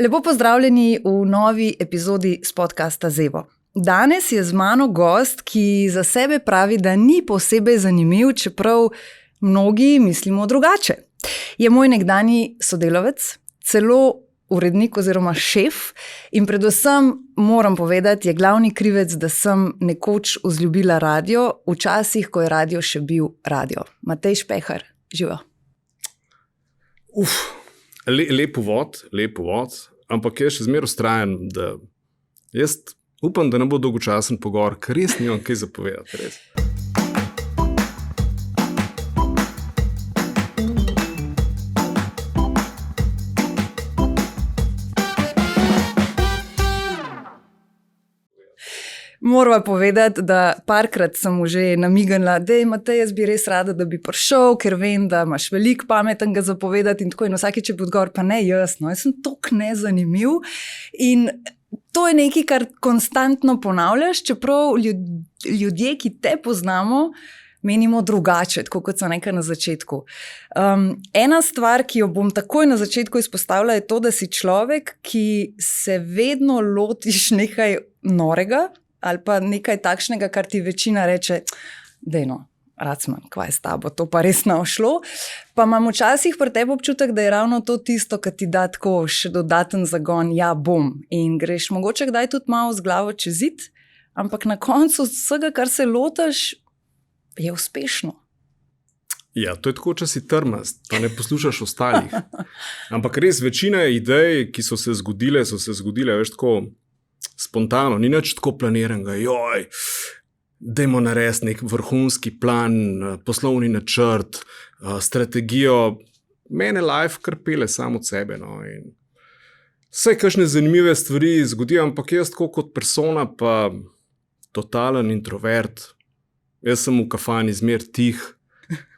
Lepo pozdravljeni v novi epizodi s podcasta Zevo. Danes je z mano gost, ki za sebe pravi, da ni posebej zanimiv, čeprav mnogi mislimo drugače. Je moj nekdanji sodelavec, celo urednik oziroma šef in predvsem moram povedati, je glavni krivec, da sem nekoč vzljubila radio, včasih, ko je radio še bil radio. Matej Špehar, živo. Lep uvod, ampak jaz še zmeraj vztrajam, da jaz upam, da ne bo dolgočasen pogovor, ker res nimam kaj zapovedati, res. Morava povedati, da parkrat sem mu že namignila, Matej, jaz bi res rada, da bi prišel, ker vem, da imaš veliko pametnega zapovedati in tako. In vsakič je bil odgovor, pa ne jasno, jaz sem toliko nezanimiv. In to je nekaj, kar konstantno ponavljaš, čeprav ljudje, ki te poznamo, menimo drugače, tako kot sem rekla na začetku. Ena stvar, ki jo bom takoj na začetku izpostavila, je to, da si človek, ki se vedno lotiš nekaj norega, ali pa nekaj takšnega, kar ti večina reče, dejno, Racman, kva je s tabo, to pa res ne šlo. Pa imam včasih pri tebi občutek, da je ravno to tisto, kar ti da tako še dodaten zagon, ja bom. In greš mogoče kdaj tudi malo z glavo čez zid, ampak na koncu vsega, kar se lotaš, je uspešno. Ja, to je tako, če si trmast, pa ne poslušaš ostalih. Ampak res večina idej, ki so se zgodile, veš, tako spontano, ni nič tako planiranega, dajmo narediti nek vrhunski plan, poslovni načrt, strategijo. Mene life kar pele samo od sebe. In vse kakšne zanimive stvari zgodijo, ampak jaz tako kot persona pa totalen introvert. Jaz sem v kafani zmer tih,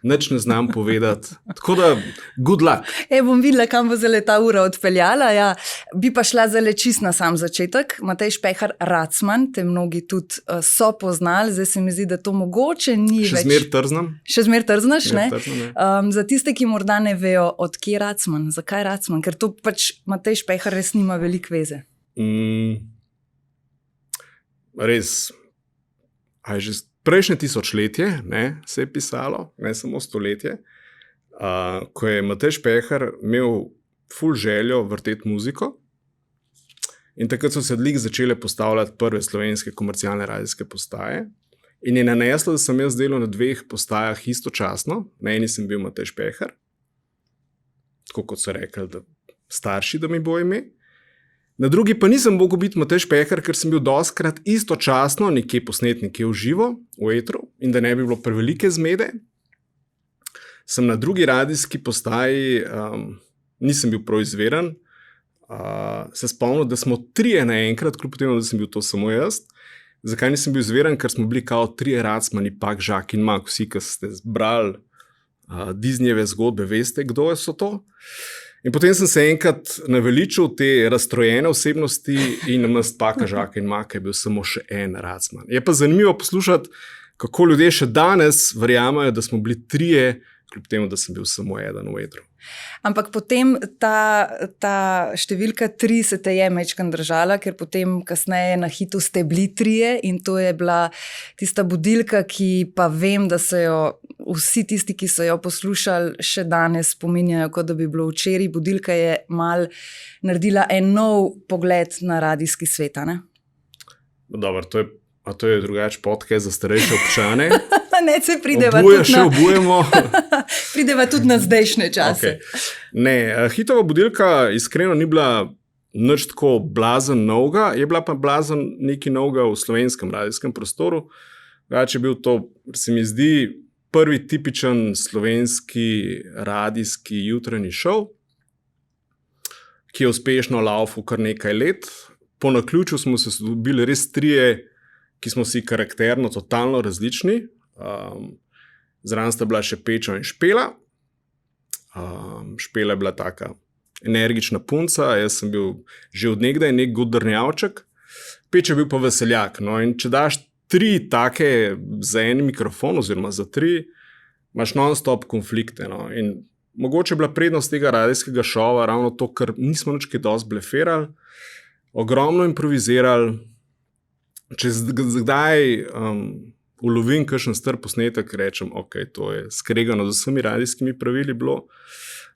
nič ne znam povedati. Tako da, good luck. Bom videla, kam bo zdaj ta ura odpeljala. Ja. Bi pa šla zdaj čist na sam začetek. Matej Špehar, Racman, te mnogi tudi so poznali. Zdaj se mi zdi, da to mogoče ni še več. Še zmer trznam. Še zmer trznaš, ne? Za tiste, ki morda ne vejo, od kje Racman, zakaj Racman? Ker to pač Matej Špehar res nima veliko veze. Res. Že prejšnje tisočletje, se je pisalo, ne samo stoletje, ko je Matej Špehar imel ful željo vrteti muziko in takrat so se začele postavljati prve slovenske komercialne radijske postaje in je naneslo, da sem jaz delal na 2 postajah istočasno. Na eni sem bil Matej Špehar, tako kot so rekli, da starši, da mi bo ime. Na drugi pa nisem mogel biti Matej Špehar, ker sem bil dostikrat istočasno nekje posnet, nekje v živo, v etru, in da ne bi bilo prevelike zmede. Sem na drugi radijski postaji, nisem bil prav izveren, se spomnil, da smo 3 naenkrat, kljub temu, da sem bil to samo jaz. Zakaj nisem bil izveren? Ker smo bili kao 3 Racmani, Pak, Žak in Mak. Vsi, ki ste brali Disneyjeve zgodbe, veste, kdo so to. In potem sem se enkrat naveličil te razstrojene osebnosti in namesto Paka, Žaka in Maka je bil samo še en Racman. Je pa zanimivo poslušati, kako ljudje še danes verjamajo, da smo bili 3, kljub temu, da sem bil samo eden v etru. Ampak potem ta številka 3 se te je majčkeno držala, ker potem kasneje na hitu ste bili 3 in to je bila tista budilka, ki pa vem, da se jo vsi tisti, ki so jo poslušali, še danes spominjajo, kot da bi bilo včeraj. Budilka je mal naredila en nov pogled na radijski svet, ne? Dobro, to je drugač podcast za starejše občane. Ne, se prideva tudi na zdajšnje čase. Okay. Ne, hitova budilka iskreno ni bila nič tako blazen novega, je bila pa blazen nekaj novega v slovenskem radijskem prostoru. Je bil to, se mi zdi, prvi tipičen slovenski radijski jutranji šov, ki je uspešno laufal kar nekaj let. Po naključju smo se dobili res 3, ki smo si karakterno totalno različni. Zraven sta bila še Pečo in Špela. Špela je bila taka energična punca, jaz sem bil že od nekdaj nek godrnjavček, Pečo je bil pa veseljak. No, in če daš 3 take za en mikrofon oziroma za 3, imaš non-stop konflikte. No, in mogoče je bila prednost tega radijskega šova ravno to, ker nismo nič kaj dosti blefirali, ogromno improvizirali. Če zdaj ulovim kakšen star posnetek, rečem, ok, to je skregano z vsemi radijskimi pravili bilo,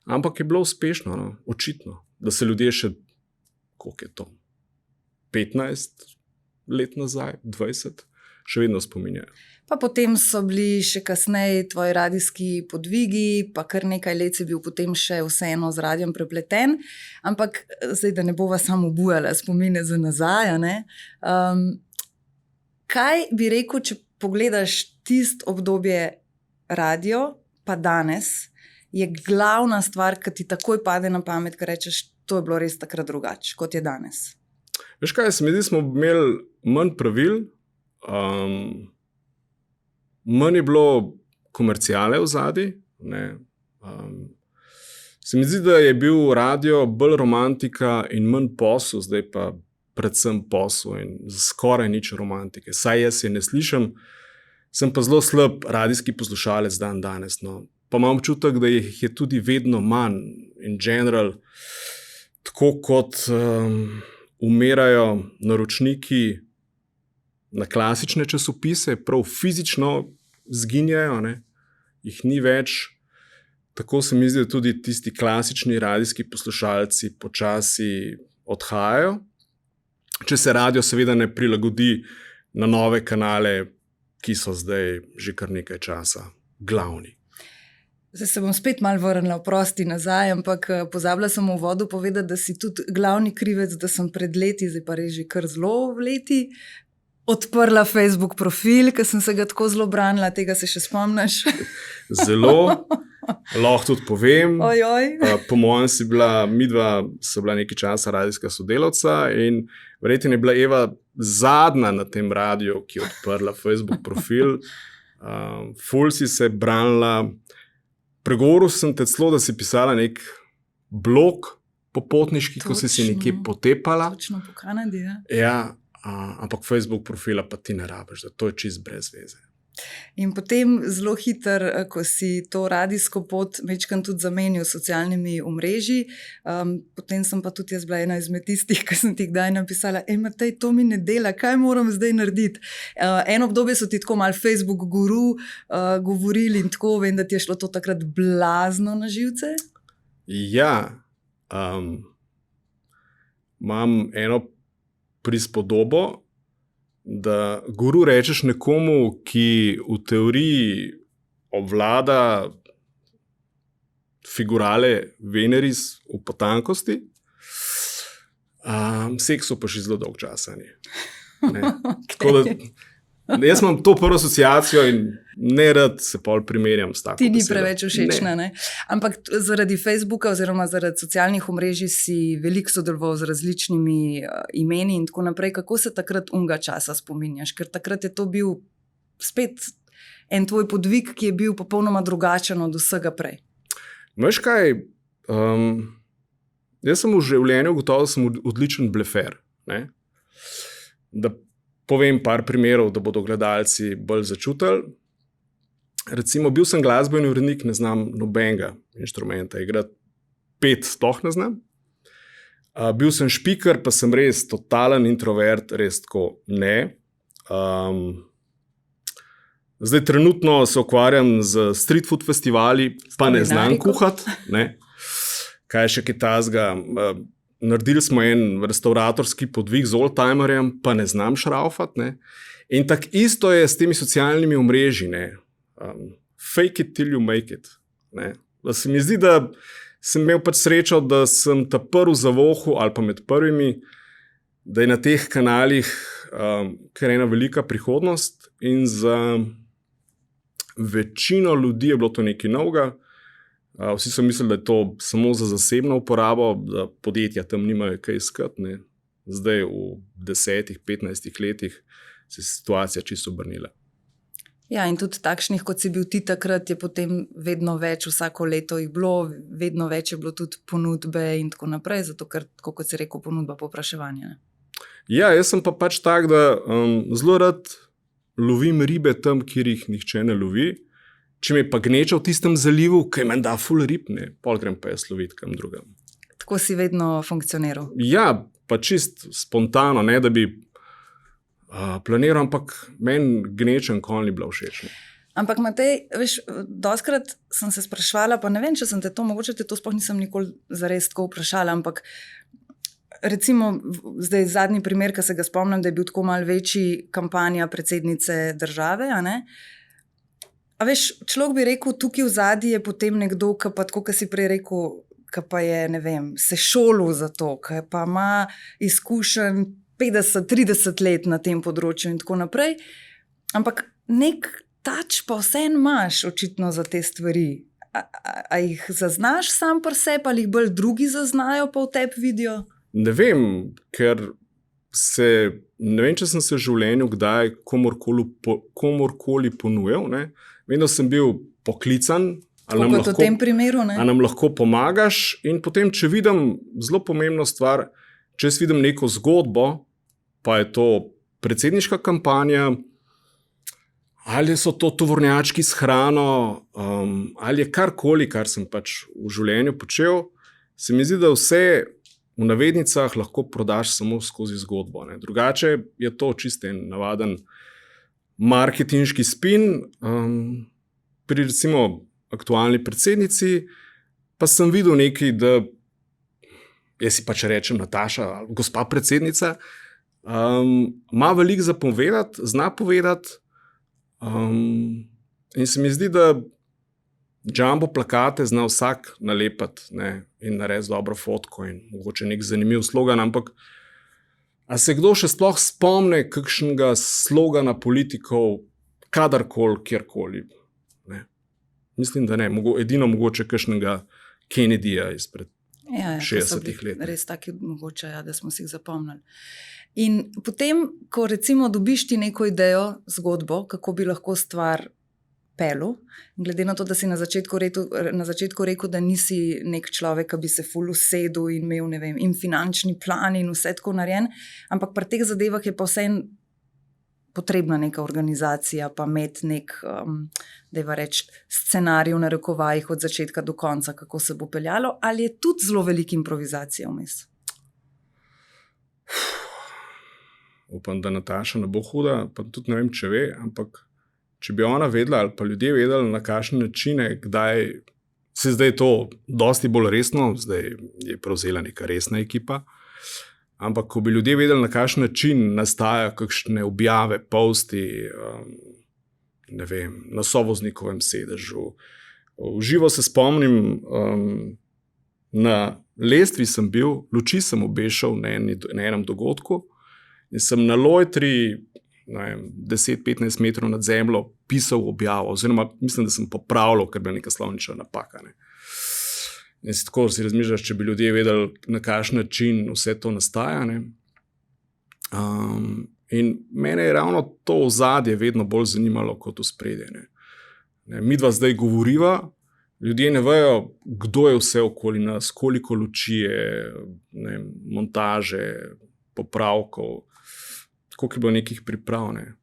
ampak je bilo uspešno, no? Očitno, da se ljudje še, koliko je to, 15 let nazaj, 20, še vedno spominjajo. Pa potem so bili še kasneje tvoji radijski podvigi, pa kar nekaj let si bil potem še vseeno z radijem prepleten, ampak zdaj, da ne bova samo obujala spomine za nazaj, ne? Kaj bi rekel, če pogledaš tisto obdobje radio, pa danes, je glavna stvar, ki ti takoj pade na pamet, ko rečeš, to je bilo res takrat drugače, kot je danes? Veš kaj, se mi zdi, smo imeli manj pravil, manj je bilo komerciale v zadnji. Se mi zdi, da je bil radio bolj romantika in manj posel, zdaj pa predvsem posel in skoraj nič romantike. Saj jaz je ne slišim, sem pa zelo slab radijski poslušalec danes. No. Pa imam občutek, da jih je tudi vedno manj in general, tako kot umirajo naročniki na klasične časopise, prav fizično zginjajo, ne? Jih ni več. Tako se mi zdi, da tudi tisti klasični radijski poslušalci počasi odhajajo. Če se radio seveda ne prilagodi na nove kanale, ki so zdaj že kar nekaj časa glavni. Zdaj se bom spet malo vrnila, oprosti nazaj, ampak pozabila sem v uvodu povedati, da si tudi glavni krivec, da sem pred leti, zdaj pa res že kar zelo v leti, odprla Facebook profil, ker sem se ga tako zelo branila, tega se še spomniš? Zelo, lahko tudi povem. Ojoj. Po mojem midva so bila nekaj časa radijska sodelavca in verjetno je bila Eva zadnja na tem radiju, ki je odprla Facebook profil. Ful si se branila. Pregovoril sem te celo, da si pisala nek blog popotniški, ko si nekje potepala. Točno po Kanadi, ja. Ja, ampak Facebook profila pa ti ne rabiš, da to je čist brez veze. In potem zelo hitro, ko si to radijsko pot večkrat tudi zamenil s socialnimi omrežji, potem sem pa tudi jaz bila ena izmed tistih, ki sem ti kdaj napisala, Matej, to mi ne dela, kaj moram zdaj narediti? Eno obdobje so ti tako malo Facebook guru govorili in tako, vem, da ti je šlo to takrat blazno na živce? Ja, imam eno prispodobo, da guru rečeš nekomu, ki v teoriji obvlada figurale Veneris v potankosti, seksu pa še zelo dolg časa ni. Tako da jaz imam to prvo asociacijo in ne rad se pol primerjam s tako. Ti ni preveč všečna, ne? Ampak zaradi Facebooka oziroma zaradi socialnih omrežij si veliko sodeloval z različnimi imeni in tako naprej. Kako se takrat unga časa spominjaš? Ker takrat je to bil spet en tvoj podvig, ki je bil popolnoma drugačen od vsega prej. Veš kaj, jaz sem v življenju gotovo, da sem odličen blefer. Ne? Da povem par primerov, da bodo gledalci bolj začutili. Recimo, bil sem glasbeni urednik, ne znam nobenega inštrumenta igrati, 5 sploh ne znam. Bil sem špiker, pa sem res totalen introvert, res tako ne. Zdaj trenutno se ukvarjam z street food festivali, pa ne znam kuhati. Ne. Kaj še kaj tazga? Naredili smo en restauratorski podvig z oldtimerjem, pa ne znam šraufati. Ne. In tako isto je s temi socialnimi omrežji. Fake it till you make it. Ne. Da se mi zdi, da sem imel pač srečo, da sem ta prvi zavohu ali pa med prvimi, da je na teh kanalih kar ena velika prihodnost in za večino ljudi je bilo to nekaj novega. Vsi so mislili, da je to samo za zasebno uporabo, da podjetja tam nimajo kaj iskati. Ne. Zdaj v 10-15 letih se je situacija čisto obrnila. Ja, in tudi takšnih, kot si bil ti takrat, je potem vedno več, vsako leto jih bilo, vedno več je bilo tudi ponudbe in tako naprej, zato ker, kot si rekel, ponudba povpraševanja. Ja, jaz sem pa pač tak, da zelo rad lovim ribe tam, kjer jih nihče ne lovi če me pa gneča v tistem zalivu, ki me da ful rib, ne, pol grem pa jaz lovit kam drugam. Tako si vedno funkcioniral. Ja, pa čist spontano, ne da bi planiral, ampak meni gnečen konj ni bila všeč. Ne. Ampak Matej, veš, doskrat sem se sprašvala, pa ne vem, če sem te to, mogoče te to sploh nisem nikoli zares tako vprašala, ampak recimo zdaj zadnji primer, ki se ga spomnim, da je bil tako malo večji kampanja predsednice države, a ne? A veš, človek bi rekel, tukaj v zadnji je potem nekdo, ki pa tako, ki si prej rekel, ki pa je, ne vem, se šolil za to, ki pa ima izkušenj 50-30 let na tem področju in tako naprej. Ampak nek tač pa vseeno imaš očitno za te stvari. A jih zaznaš sam pri sebi, ali jih bolj drugi zaznajo, pa v tebi vidijo? Ne vem, ker ne vem, če sem se v življenju kdaj komorkoli ponujal. Ne. Vem, da sem bil poklican, ali Kot v tem primeru, ne? nam lahko pomagaš. In potem, če vidim zelo pomembno stvar, če jaz vidim neko zgodbo, pa je to predsedniška kampanja, ali so to tovornjački s hrano, ali je karkoli, kar sem pač v življenju počel, se mi zdi, da vse v navednicah lahko prodaš samo skozi zgodbo. Ne. Drugače je to čisto en navaden marketinški spin. Pri recimo aktualni predsednici pa sem videl nekaj, da jaz si pač rečem Nataša, gospa predsednica, ima veliko za povedati, zna povedati, in se mi zdi, da jumbo plakate zna vsak nalepati, ne, in narediti dobro fotko in mogoče nek zanimiv slogan, ampak a se kdo še sploh spomne kakšnega slogana politikov, kadarkoli, kjerkoli? Ne. Mislim, da ne. Edino mogoče kakšnega Kennedyja izpred 60 let. Res taki mogoče, ja, da smo si jih zapomnili. In potem, ko recimo dobiš ti neko idejo, zgodbo, kako bi lahko stvar pelu, glede na to, da si na začetku rekel, da nisi nek človek, ki bi se ful usedel in imel, ne vem, in finančni plan in vse tako narejen, ampak pri teh zadevah je pa vseeno potrebna neka organizacija, pa imeti nek, dajva reči, scenarij v narekovajih od začetka do konca, kako se bo peljalo, ali je tudi zelo velika improvizacija vmes? Upam, da Nataša ne bo huda, pa tudi ne vem, če ve, ampak če bi ona vedela ali pa ljudje vedeli, na kakšne načine, kdaj se zdaj to dosti bolj resno, zdaj je prevzela neka resna ekipa, ampak ko bi ljudje vedeli, na kakšen način nastajajo kakšne objave, posti, ne vem, na sovoznikovem sedežu. V živo se spomnim, na lestvi sem bil, luči sem obešal na enem dogodku in sem na lojtri 10-15 metrov nad zemljo pisal objavo, oziroma mislim, da sem popravljal, ker bi neka slovnična napaka. Ne. In tako si razmišljaš, če bi ljudje vedeli, na kakšen način vse to nastaja. Ne. In mene je ravno to ozadje vedno bolj zanimalo kot ospredje. Midva zdaj govoriva, ljudje ne vejo, kdo je vse okoli nas, koliko luči je, ne, montaže, popravkov, koliko je bilo nekih priprav. Ne.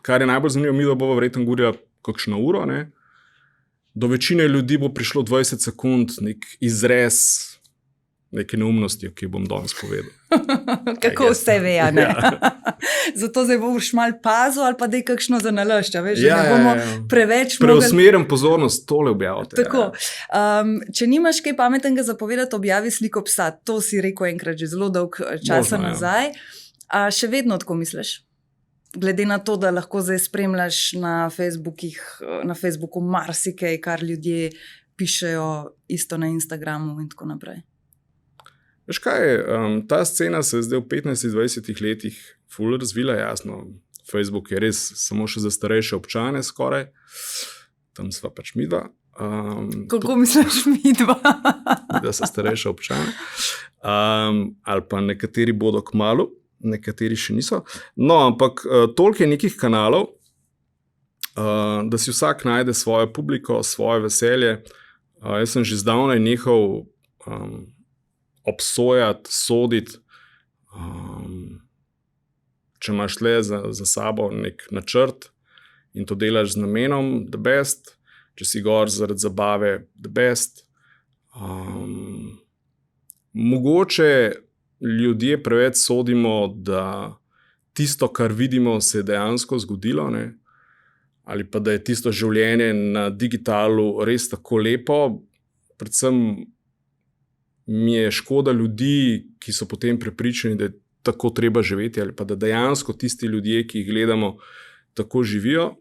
Kar je najbolj zanimivo, midva bova verjetno govorila kakšno uro, ne. Do večine ljudi bo prišlo 20 sekund nek izrez neke neumnosti, ki jo bom danes povedal. Kako vse ve, a ne? Zato zdaj boš malo pazil ali pa daj kakšno za nalašča, veš, da ne bomo preveč preusmerim pozornost tole objavite. Tako. Če nimaš kaj pametnega za povedati, objavi sliko psa. To si rekel enkrat že zelo dolg časa nazaj. A še vedno tako misliš? Glede na to, da lahko zdaj spremljaš na Facebooku marsikaj, kar ljudje pišejo, isto na Instagramu in tako naprej. Veš kaj, ta scena se je zdaj v 15-20 letih ful razvila, jasno. Facebook je res samo še za starejše občane skoraj. Tam sva pač midva. Koliko misliš midva? Da so starejše občane. Ali pa nekateri bodo kmalu. Nekateri še niso. No, ampak toliko je nekih kanalov, da si vsak najde svojo publiko, svoje veselje. Jaz sem že zdavnaj nehal obsojati, soditi. Če imaš tle za sabo nek načrt in to delaš z namenom, the best. če si gor zaradi zabave, the best. Mogoče ljudje preveč sodimo, da tisto, kar vidimo, se je dejansko zgodilo, ne? Ali pa da je tisto življenje na digitalu res tako lepo. Predvsem mi je škoda ljudi, ki so potem prepričani, da je tako treba živeti, ali pa da dejansko tisti ljudje, ki jih gledamo, tako živijo.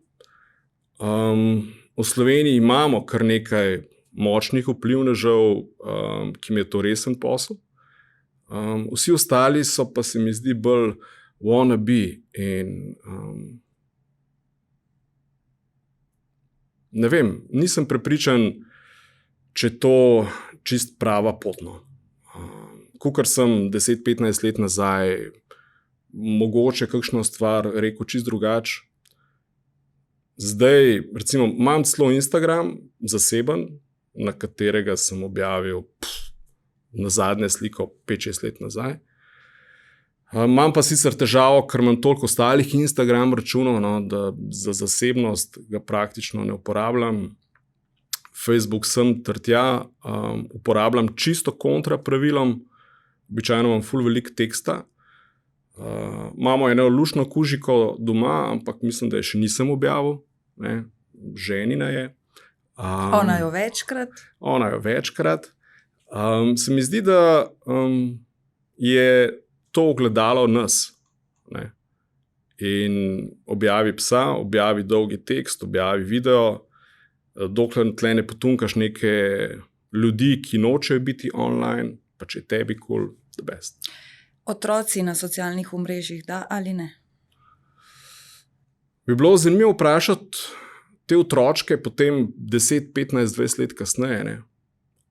V Sloveniji imamo kar nekaj močnih vplivnežev, ki mi je to resen posel. Vsi ostali so pa se mi zdi bolj wannabe in ne vem, nisem prepričan, če je to čist prava pot. Kakor sem 10-15 let nazaj mogoče kakšno stvar rekel čist drugače. Zdaj, recimo, imam celo Instagram zaseben, na katerega sem objavil na zadnje sliko 5-6 let nazaj. Imam pa sicer težavo, ker imam toliko ostalih Instagram računov, da za zasebnost ga praktično ne uporabljam. Facebook sem ter tja, uporabljam čisto kontra pravilom, običajno imam ful veliko teksta. Imamo eno luštno kužiko doma, ampak mislim, da je še nisem objavil, ne? Ženina je. Ona jo večkrat. Se mi zdi, da je to ogledalo nas. Ne? In objavi psa, objavi dolgi tekst, objavi video, dokler tle ne potunkaš neke ljudi, ki nočejo biti online, pa če je tebi cool, the best. Otroci na socialnih omrežjih, da ali ne? Bi bilo zanimivo vprašati te otročke potem 10, 15, 20 let kasneje, ne?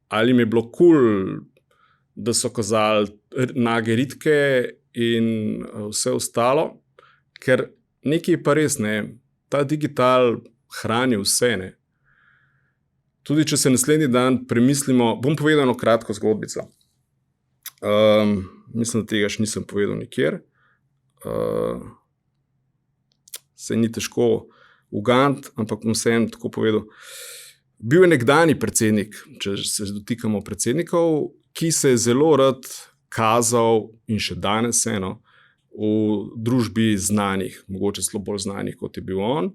Ali mi je bilo cool, da so kazali nage ritke in vse ostalo, ker nekaj pa res ne, ta digital hrani vse, ne. Tudi če se naslednji dan premislimo, bom povedal eno kratko zgodbico. Mislim, da tega še nisem povedal nikjer. Se ni težko uganiti, ampak bom vseeno tako povedal. Bil je nekdanji predsednik, če se dotikamo predsednikov, ki se je zelo rad kazal in še danes eno v družbi znanih, mogoče celo bolj znanih, kot je bil on.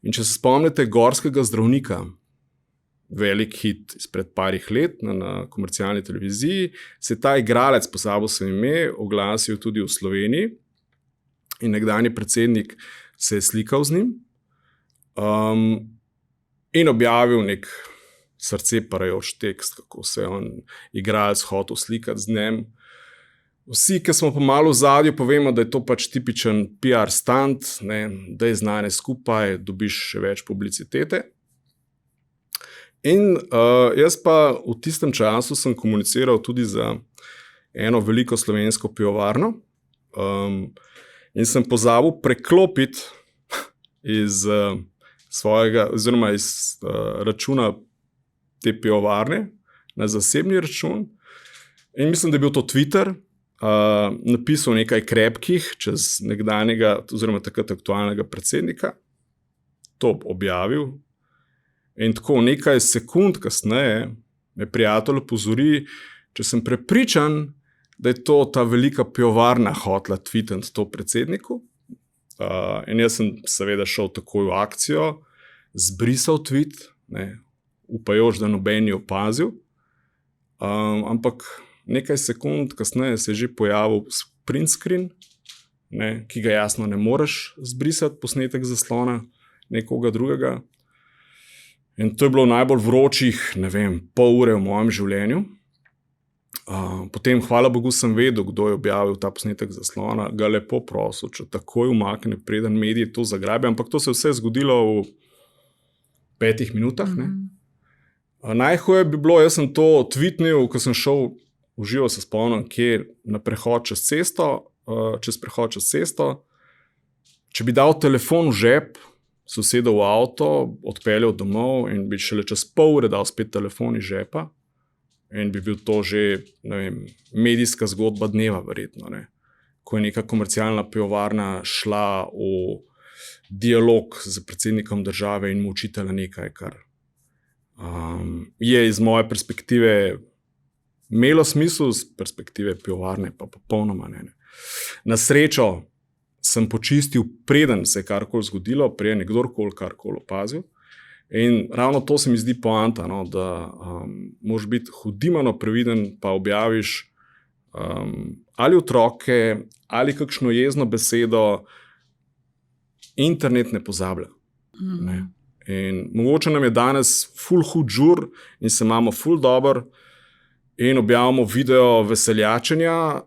In če se spomnite Gorskega zdravnika, velik hit izpred parih let na komercialni televiziji, se ta igralec, pozabil sem ime, oglasil tudi v Sloveniji in nekdanji predsednik se je slikal z njim in objavil nek srce parajoč tekst, kako se je on igralec hotel slikati z njim. Vsi, ki smo pa malo v zadju, povemo, da je to pač tipičen PR stunt, ne, da je znane skupaj, dobiš še več publicitete. In jaz pa v tistem času sem komuniciral tudi za eno veliko slovensko pivovarno in sem pozabil preklopiti iz svojega, oziroma iz računa te pivovarne na zasebni račun. In mislim, da je bil to Twitter, napisal nekaj krepkih čez nekdanjega, oziroma takrat aktualnega predsednika, to objavil. In tako nekaj sekund kasneje me prijatelj opozori, če sem prepričan, da je to ta velika pivovarna hotela tweetati to predsedniku. In jaz sem seveda šel takoj v akcijo, zbrisal tweet, ne, upajoč, da noben ni opazil. Ampak nekaj sekund kasneje se je že pojavil print screen, ne, ki ga jasno ne moreš zbrisati, posnetek zaslona nekoga drugega. In to je bilo najbolj vročih, ne vem, pol ure v mojem življenju. Potem, hvala Bogu, sem vedel, kdo je objavil ta posnetek zaslona, ga lepo prosil, če takoj umakne, preden mediji to zagrabijo, ampak to se je vse zgodilo v 5 minutah. Ne? Najhuje bi bilo, jaz sem to tweetnil, ko sem šel v živo, se spomnim, kjer na prehod čez cesto, če bi dal telefon v žep, sosedov v avto, odpeljal domov in bi šele čez pol ure dal spet telefon iz žepa in bi bil to že, ne vem, medijska zgodba dneva verjetno, ne. Ko je neka komercialna pivovarna šla v dialog z predsednikom države in mu očitala nekaj, kar je iz moje perspektive imelo smisel, z perspektive pivovarne pa popolnoma ne. Na srečo sem počistil, preden se je karkoli zgodilo, preden je kdorkoli karkoli opazil. In ravno to se mi zdi poanta, no, da moraš biti hudimano previden, pa objaviš ali otroke, ali kakšno jezno besedo, internet ne pozablja. Ne. In mogoče nam je danes ful hud žur in se imamo ful dober in objavimo video veseljačenja.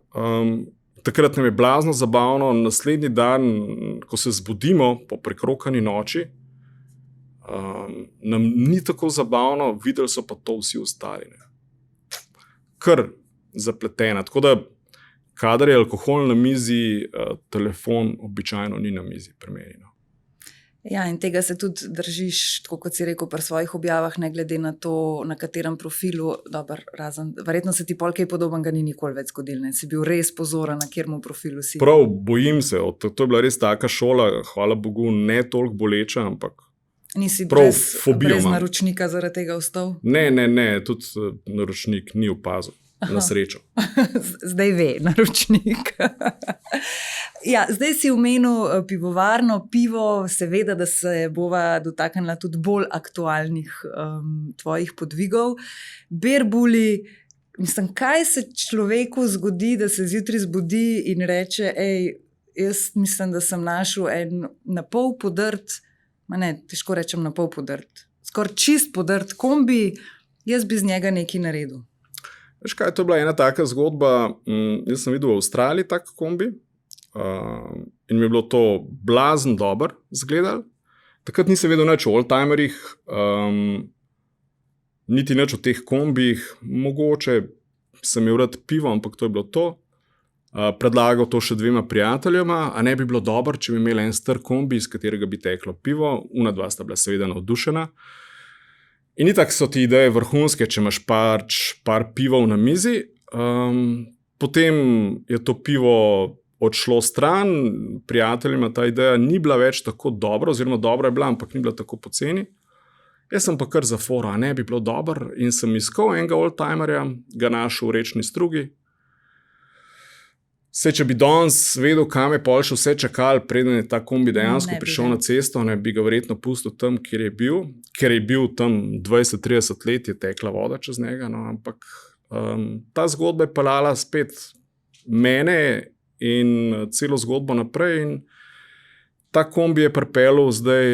Takrat nam je blazno zabavno, naslednji dan, ko se zbudimo po prekrokani noči, nam ni tako zabavno, videli so pa to vsi ostali. Ne. Kar zapletena. Tako da, kadar je alkohol na mizi, telefon običajno ni na mizi pri meni. No. Ja, in tega se tudi držiš, tako kot si rekel, pri svojih objavah, ne glede na to, na katerem profilu, dober, razen, verjetno se ti pol kaj podobnega ni nikoli več zgodilo, ne? Si bil res pozoren, na katerem profilu si. Prav, bojim se, to je bila res taka šola, hvala Bogu, ne toliko boleča, ampak nisi prav brez naročnika zaradi tega ostal? Ne, tudi naročnik ni opazil. Na srečo. Zdaj ve, naročnik. Ja, zdaj si omenil pivovarno, pivo, seveda, da se bova dotaknila tudi bolj aktualnih tvojih podvigov. Berbuli, mislim, kaj se človeku zgodi, da se zjutraj zbudi in reče, jaz mislim, da sem našel en napol podrt, težko rečem napol podrt, skoraj čist podrt kombi, jaz bi z njega nekaj naredil. Veš kaj, to je bila ena taka zgodba, jaz sem videl v Avstraliji tak kombi in mi je bilo to blazen dober zgledal. Takrat nisem vedel nič o oldtimerjih, niti nič o teh kombijih, mogoče sem imel rad pivo, ampak to je bilo to. Predlagal to še 2 prijateljema, a ne bi bilo dobro, če bi imeli en star kombi, iz katerega bi teklo pivo, una 2 sta bila seveda navdušena. In itak so ti ideje vrhunske, če imaš par pivov na mizi, potem je to pivo odšlo stran, prijateljima ta ideja ni bila več tako dobra, oziroma dobra je bila, ampak ni bila tako poceni. Jaz sem pa kar za fora, a ne bi bilo dobro, in sem iskal enega oldtimerja, ga našel v Rečni Strugi. Če bi danes vedel, kam je pol še vse čakal, preden je ta kombi dejansko prišel na cesto, ne bi ga verjetno pustil tam, kjer je bil. Ker je bil tam 20-30 let, je tekla voda čez njega. No, ampak ta zgodba je peljala spet mene in celo zgodbo naprej. In ta kombi je pripeljal zdaj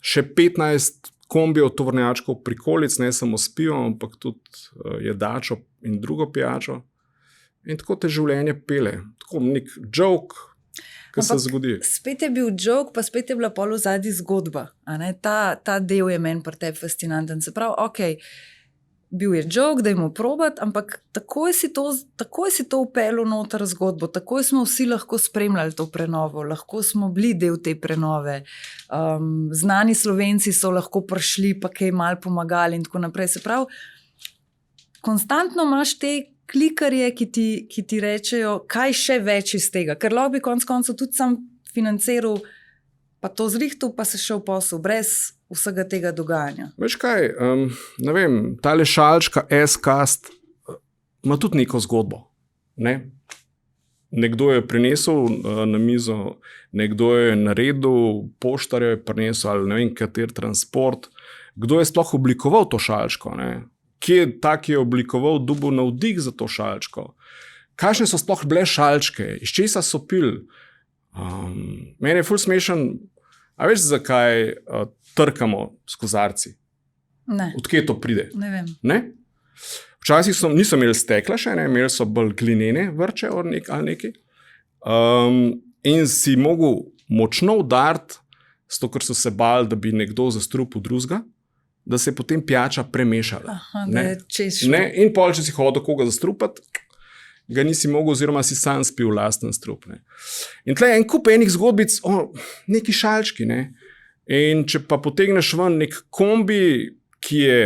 še 15 kombijev tovornjačkov prikolic, ne samo s pivom, ampak tudi jedačo in drugo pijačo. In tako te življenje pele, tako nek joke, ki se zgodi. Spet je bil joke, pa spet je bila pol v zadnji zgodba. Ta del je meni pri tebi fascinanten. Se pravi, bil je joke, da jim probati, ampak takoj si to vpeljal noter zgodbo, takoj smo vsi lahko spremljali to prenovo, lahko smo bili del te prenove. Znani Slovenci so lahko prišli, pa kaj malo pomagali in tako naprej. Se pravi, konstantno imaš te klikarje, ki ti rečejo, kaj še več iz tega, ker lahko bi konec koncev tudi sam financiral, pa to zrihtal, pa se šel posel, brez vsega tega dogajanja. Veš kaj, ne vem, tale šalčka S-Cast ima tudi neko zgodbo. Ne? Nekdo je prinesel na mizo, nekdo je naredil, poštar je prinesel ali ne vem, kater transport. Kdo je sploh oblikoval to šalčko, ne? Kje je ta, ki je oblikoval, dobil navdih za to šalčko? Kakšne so sploh bile šalčke? Iz česa so pil? Meni je ful smešen, a veš, zakaj trkamo s kozarci? Ne. Odkje to pride? Ne vem. Ne? Včasih niso imeli stekla še, ne? Imeli so bolj glinene vrče ali nekaj. In si mogel močno udariti, zato ker so se bali, da bi nekdo zastrupil drugega, da se je potem pijača premešala. In pol, če si hodil koga zastrupati, ga nisi mogel, oziroma si sam spil lasten strup. Ne. In tle je en kup enih zgodbic o neki šalčki. Ne. In če pa potegneš ven nek kombi, ki je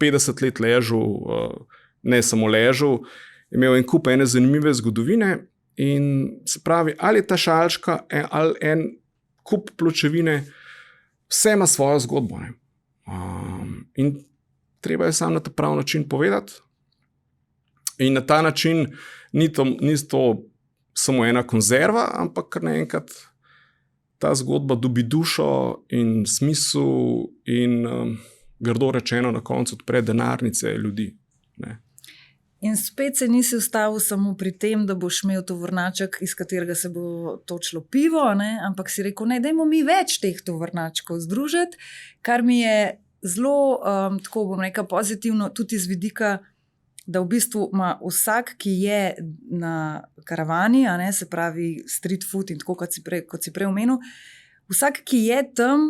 50 let ležal, ne samo ležal, imel en kup ene zanimive zgodovine in se pravi, ali ta šalčka, ali en kup pločevine, vse ima svojo zgodbo. Ne. in treba je sam na ta prav način povedati. In na ta način ni to samo ena konzerva, ampak kar naenkrat ta zgodba dobi dušo in smisel in grdo rečeno na koncu odpre denarnice ljudi. Ne. In spet se nisi ustavil samo pri tem, da boš imel tovornjaček, iz katerega se bo točilo pivo, ne? Ampak si rekel, ne, dajmo mi več teh tovornjačkov združiti, kar mi je zelo, tako bom rekla, pozitivno, tudi iz vidika, da v bistvu ima vsak, ki je na karavani, a ne, se pravi street food in tako, kot si prej omenil, vsak, ki je tam,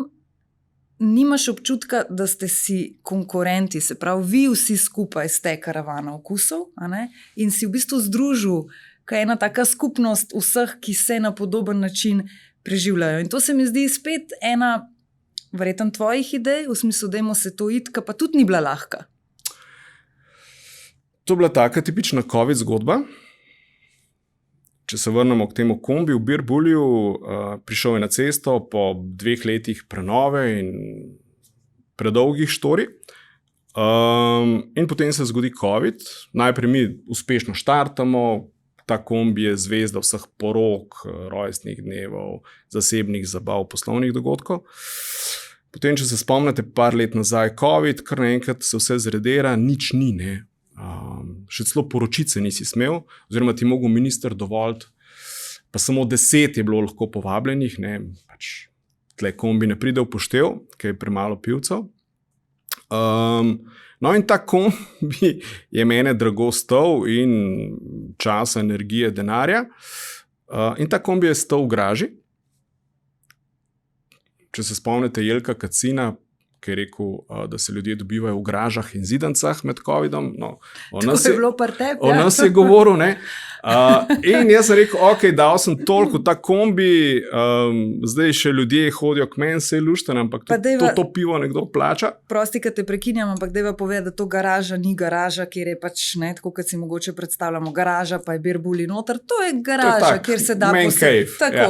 nimaš občutka, da ste si konkurenti, se pravi, vi vsi skupaj ste karavana okusov, a ne, in si v bistvu združil, kaj je ena taka skupnost vseh, ki se na podoben način preživljajo. In to se mi zdi spet ena, verjetno tvojih idej, v smislu, dajmo se to iti, pa tudi ni bila lahka. To je bila taka tipična COVID zgodba. Če se vrnemo k temu kombi v Birbulju, prišel je na cesto po 2 letih prenove in predolgih štori. In potem se zgodi COVID. Najprej mi uspešno štartamo, ta kombi je zvezda vseh porok, rojstnih dnevov, zasebnih zabav, poslovnih dogodkov. Potem, če se spomnite, par let nazaj COVID, kar naenkrat se vse zredira, nič ni, ne. Še celo poročice nisi smel, oziroma ti mogel minister dovoliti, pa samo 10 je bilo lahko povabljenih, ne, pač tle kombi ne pride v poštev, ker je premalo pivcev. No in ta kombi je mene drago stal in časa, energije, denarja, in ta kombi je stal v garaži. Če se spomnite Jelka Kacina, ki je rekel, da se ljudje dobivajo v garažah in zidancah med COVID-om. No, to je bilo par tebi. O nas je govoril, ne. In jaz sem rekel, ok, dal sem toliko ta kombi, zdaj še ljudje hodijo k meni, se je lušten, ampak to pivo nekdo plača. Prosti, kad te prekinjam, ampak dajva povedati, da to garaža ni garaža, kjer je pač, ne, tako kot si mogoče predstavljamo, garaža, pa je Birbulji noter, to je garaža, kjer se da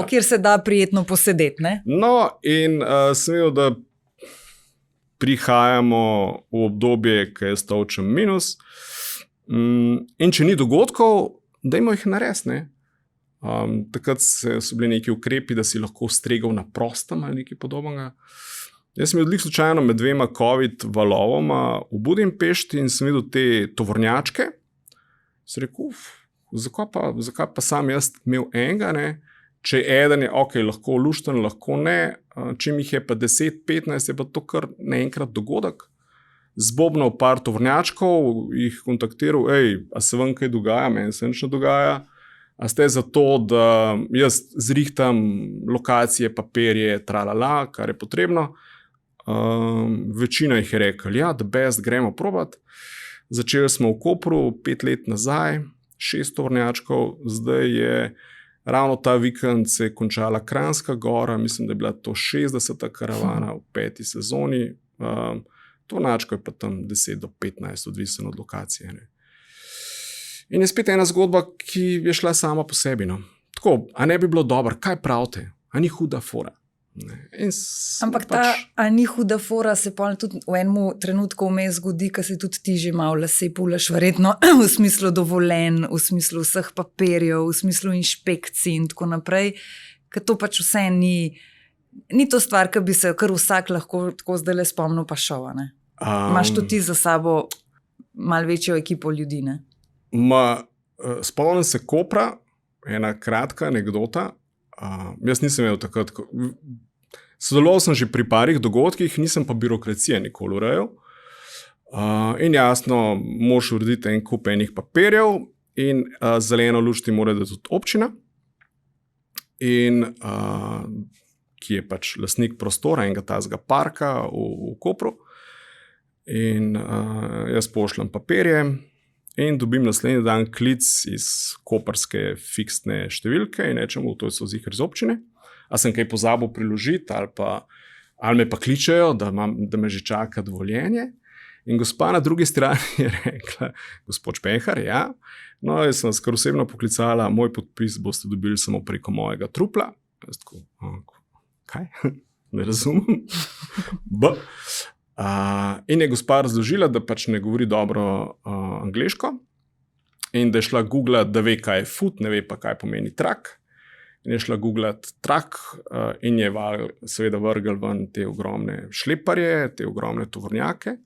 kjer se da prijetno posedeti, ne. No, in sem videl, da prihajamo v obdobje, ki je stolčen minus, in če ni dogodkov, dajmo jih narediti, ne. Takrat so bili neki ukrepi, da si lahko stregal na prostem ali nekaj podobnega. Jaz sem odlik slučajno med 2 COVID valovoma v Budimpešti in sem videl te tovornjačke. Sem rekel, zakaj pa sam jaz imel enega, ne. Če eden je, ok, lahko lušten, lahko ne, čim jih je pa 10-15, je pa to kar naenkrat dogodek. Zbobnal par tovornjačkov, jih kontaktiral, a se vam kaj dogaja, meni se nič ne dogaja, a ste za to, da jaz zrihtam lokacije, papirje, tralala, kar je potrebno. Večina jih je rekel, ja, the best, gremo probat. Začeli smo v Kopru 5 let nazaj, 6 tovornjačkov, zdaj je ravno ta vikend se je končala Kranjska Gora, mislim, da je bila to 60. karavana v 5. sezoni. Tovornjačko je pa tam 10 do 15, odvisno od lokacije. Ne. In je spet ena zgodba, ki je šla sama po sebi. No. Tako, a ne bi bilo dobro, kaj pravite? A ni huda fora? Ampak ta a ni huda fora se pa tudi v enem trenutku vmes zgodi, ko se tudi ti že malo lase pulaš, verjetno v smislu dovoljen, v smislu vseh papirjev, v smislu inšpekcij in tako naprej, ker to pač vse ni to stvar, ki bi se kar vsak lahko tako zdaj le spomnil pa šel, ne? Imaš tudi ti za sabo malo večjo ekipo ljudi, ne? Spomnim se Kopra, ena kratka anekdota. Jaz nisem imel takrat, sodeloval sem že pri parih dogodkih, nisem pa birokracije nikoli urejal. In jasno, moraš urediti en kup enih papirjev in zeleno luč ti mora dati tudi občina, in ki je pač lastnik prostora enega tazga parka v Kopru. In jaz pošljem papirje in dobim naslednji dan klic iz koprske fiksne številke in rečem, to so ziher iz občine, a sem kaj pozabil priložiti ali me pa kličejo, da me že čaka dovoljenje. In gospa na drugi strani je rekla, gospod Špehar, ja, no, jaz sem vas kar osebno poklicala, moj podpis boste dobili samo preko mojega trupla. Jaz tako, kaj? Ne razumem. In je gospa razložila, da pač ne govori dobro angleško in da je šla googlat, da ve, kaj je foot, ne ve pa, kaj pomeni trak. In je šla googlat trak in je seveda vrgel ven te ogromne šleparje, te ogromne tovornjake.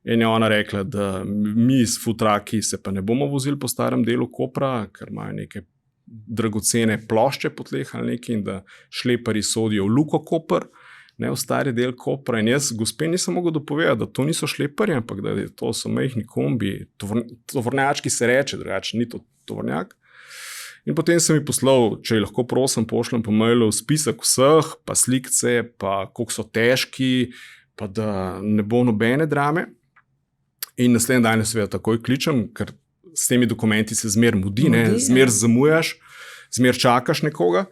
In je ona rekla, da mi s futraki se pa ne bomo vozili po starem delu Kopra, ker imajo neke dragocene plošče po tleh ali nekaj in da šlepari sodijo v Luko Koper, ne v stari del Kopra. In jaz gospe nisem mogel dopovedati, da to niso šleparji, ampak da to so majhni kombi, tovornjački se reče, drugače ni to tovornjak. In potem sem ji poslal, če ji lahko prosim, pošljem po mailu spisek vseh, pa slikce, pa koliko so težki, pa da ne bo nobene drame. In naslednji dan seveda takoj kličem, ker s temi dokumenti se zmer mudi, zmer zamujaš, zmer čakaš nekoga.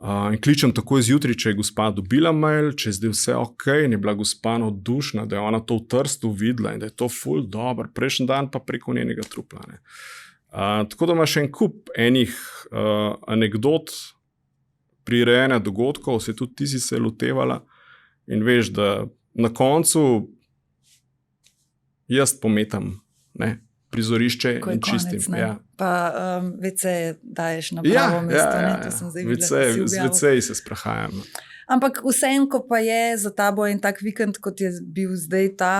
In kličem takoj zjutraj, če je gospa dobila mail, če je zdaj vse ok, in je bila gospa navdušena, da je ona to v Trstu videla in da je to ful dobro. Prejšnji dan pa preko njenega trupla. Tako da imaš en kup enih anekdot prirejanja dogodkov, tudi ti si se lotevala in veš, da na koncu jaz pometam prizorišče in čistim. Pa vece daješ na pravo mesto. To sem zdaj videla, da si objavil. Z veceji se sprehajam. Ampak vseeno, ko pa je za tabo en tak vikend, kot je bil zdaj ta,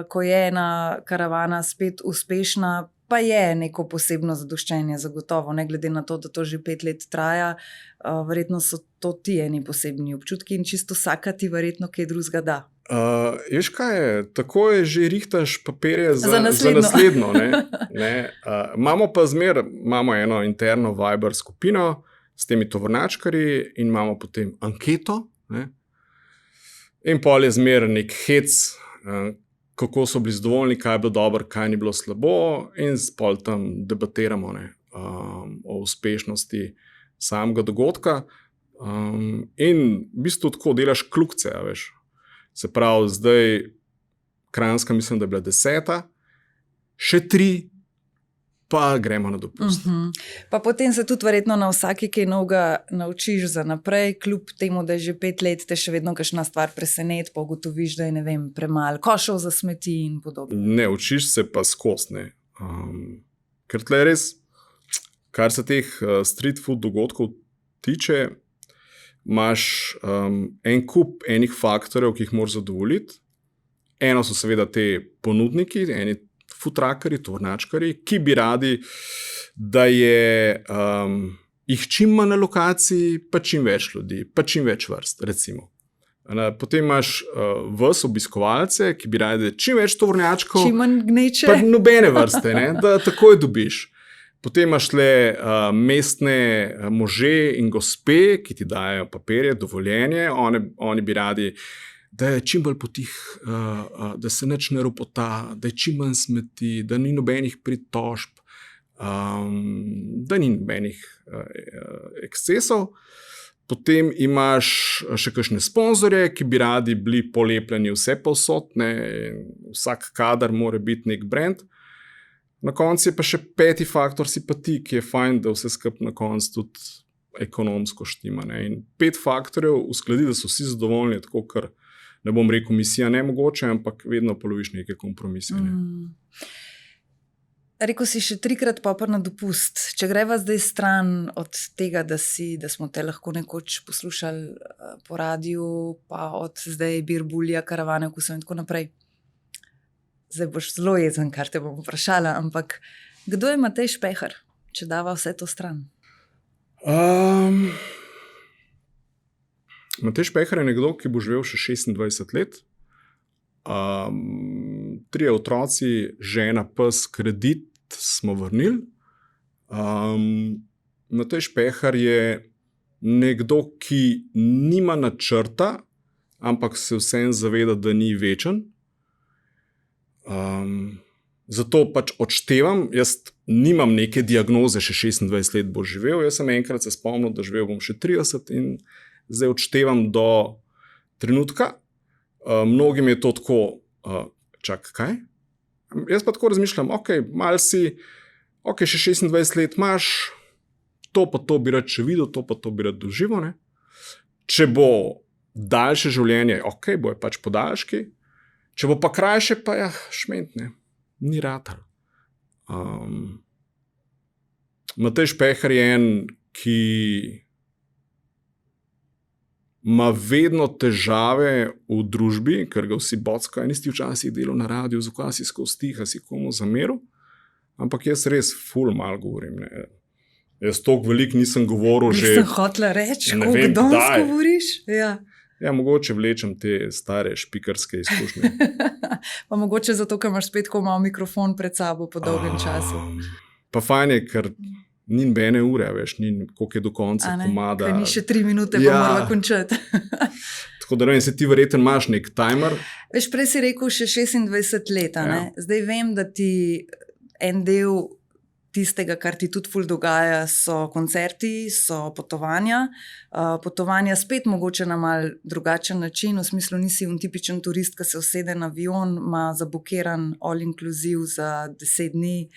ko je ena karavana spet uspešna, pa je neko posebno zadoščenje zagotovo, ne glede na to, da to že 5 let traja. Verjetno so to ti eni posebni občutki in čisto vsaka ti verjetno kaj drugega da. Veš kaj je, tako je že rihtaš papirje za naslednjo. Imamo pa imamo eno interno Viber skupino s temi tovornjačkarji in imamo potem anketo. In pol je zmer nek hec, kako so bili zadovoljni, kaj je bilo dobro, kaj ni bilo slabo in pol tam debatiramo o uspešnosti samega dogodka. In v bistvu tako delaš kljukce, veš. Se pravi, zdaj Kranjska mislim, da je bila 10, še 3, pa gremo na dopust. Pa potem se tudi verjetno na vsaki kaj novega naučiš za naprej, kljub temu, da je že 5 let, te še vedno kakšna stvar preseneti, pa ugotoviš, da je, ne vem, premalo košov za smeti in podobno. Ne, učiš se pa skozi, ne. Ker tle res, kar se teh street food dogodkov tiče, imaš en kup enih faktorjev, ki jih moraš zadovoljiti. Eno so seveda te ponudniki, eni futrakarji, tovornjačkarji, ki bi radi, da je jih čim manj na lokaciji, pa čim več ljudi, pa čim več vrst, recimo. Potem imaš vas obiskovalce, ki bi radi, da je čim več tovornjačkov, čim manj gneče, pa nobene vrste, da takoj dobiš. Potem imaš le mestne može in gospe, ki ti dajo papirje, dovoljenje, oni bi radi, da je čim bolj potih, da se nič ne ropota, da je čim manj smeti, da ni nobenih pritožb, da ni nobenih ekscesov. Potem imaš še kakšne sponzorje, ki bi radi bili polepljeni vse povsod, vsak kadar mora biti nek brand. Na koncu je pa še 5. faktor, si pa ti, ki je fajn, da vse skupaj na koncu tudi ekonomsko štima. In 5 faktorjev uskladi, da so vsi zadovoljni, tako kar ne bom rekel misija nemogoče, ampak vedno poloviš neke kompromise. Rekel si še 3-krat popr na dopust. Če greva zdaj stran od tega, da smo te lahko nekoč poslušali po radiju, pa od zdaj Birbulja, karavane, vkusov in tako naprej. Zdaj boš zelo jezen, kar te bom vprašala, ampak kdo je Matej Špehar, če dava vse to stran? Matej Špehar je nekdo, ki bo živel še 26 let. 3 otroci, žena, pes, kredit smo vrnili. Matej Špehar je nekdo, ki nima načrta, ampak se vseeno zaveda, da ni večen. Zato pač odštevam, jaz nimam neke diagnoze, še 26 let bo živel, jaz sem enkrat se spomnil, da živel bom še 30 in zdaj odštevam do trenutka. Mnogim je to tako, čak, kaj? Jaz pa tako razmišljam, malo si, še 26 let imaš, to pa to bi rad še videl, to pa to bi rad doživel, ne? Če bo daljše življenje, bojo pač podaljški. Če bo pa krajše, pa ja, šmentne, ni ratal. Matej Špehar je en, ki ima vedno težave v družbi, ker ga vsi bockajo, nisi včasih delal na radiju, zakaj si skozi stiha, si komu zameril, ampak jaz res ful mal govorim, ne. Jaz toliko veliko nisem govoril že... Nisem hotela reči, koliko danes govoriš? Ja, mogoče vlečem te stare špikarske izkušnje. Pa mogoče zato, ker imaš spet malo mikrofon pred sabo po dolgem času. Pa fajn je, ker ni nobene ure, veš, ni koliko je do konca komada. Ker ni še 3 minute, pa morala končati. Tako da ne vem, se ti verjetno imaš nek timer. Veš, prej si rekel še 26 let, ne? Zdaj vem, da ti en del tistega, kar ti tudi ful dogaja, so koncerti, so potovanja. Potovanja spet mogoče na mal drugačen način, v smislu nisi tipičen turist, ki se usede na avion, ima zabukiran all inclusive za 10 dni,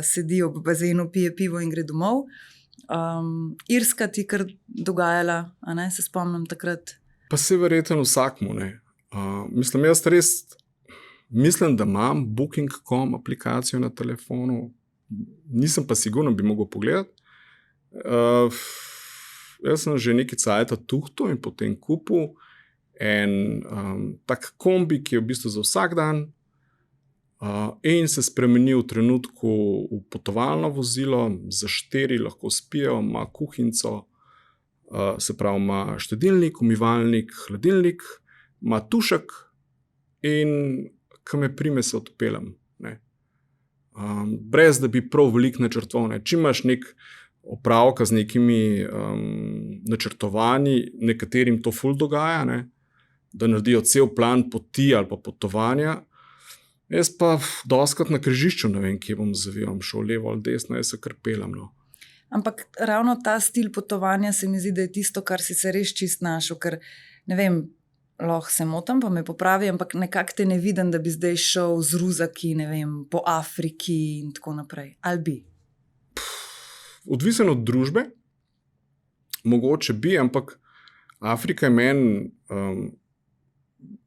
sedi ob bazenu, pije pivo in gre domov. Irska ti kar dogajala, a ne, se spomnim takrat. Pa se verjetno vsakmu, ne. Jaz res mislim, da imam Booking.com aplikacijo na telefonu, nisem pa sigurno bi mogel pogledati. Jaz sem že nekaj cajta tuhto in potem kupil en tak kombi, ki je v bistvu za vsak dan in se spremenil v trenutku v potovalno vozilo, za 4 lahko spijo, ima kuhinco, se pravi ima štedilnik, umivalnik, hladilnik, ima tušek in ko me prime se odpeljem, ne. Brez da bi prav veliko načrtoval. Če imaš nek opravka z nekimi načrtovanji, nekaterim to ful dogaja, ne? Da naredijo cel plan poti ali pa potovanja. Jaz pa dostikrat na križišču ne vem, kje bom zavil, šel levo ali desno, jaz se kar peljem. No. Ampak ravno ta stil potovanja se mi zdi, da je tisto, kar si se res čist našel, ker ne vem, lahko se motam, pa me popravi, ampak nekako te ne vidim, da bi zdaj šel z ruzaki, ne vem, po Afriki in tako naprej. Ali bi? Odvisen od družbe, mogoče bi, ampak Afrika je meni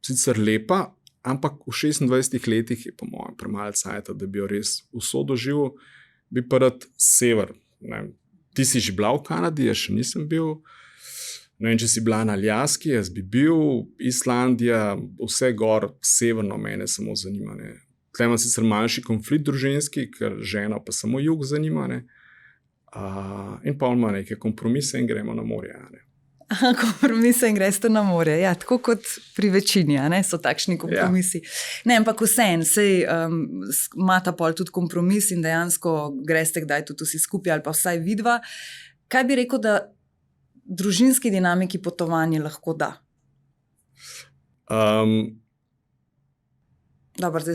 sicer lepa, ampak v 26 letih je po mojem premalo cajta, da bi jo res vso doživel, bi pa rad sever. Ne. Ti si že bila v Kanadi, jaz še nisem bil. Ne vem, če si bila na Aljaski, jaz bi bil, Islandija, vse gor, severno mene samo zanima. Ne. Tle imam sicer manjši konflikt družinski, ker žena pa samo jug zanima. Ne. In pa ima neke kompromise in gremo na morje. Ne. Kompromise in greste na morje, ja, tako kot pri večini, ne, so takšni kompromisi. Ja. Ne, ampak vseeno, sej imata pol tudi kompromis in dejansko greste kdaj tudi vsi skupaj ali pa vsaj vidva. Kaj bi rekel, da družinski dinamiki potovanje lahko da? Dobar,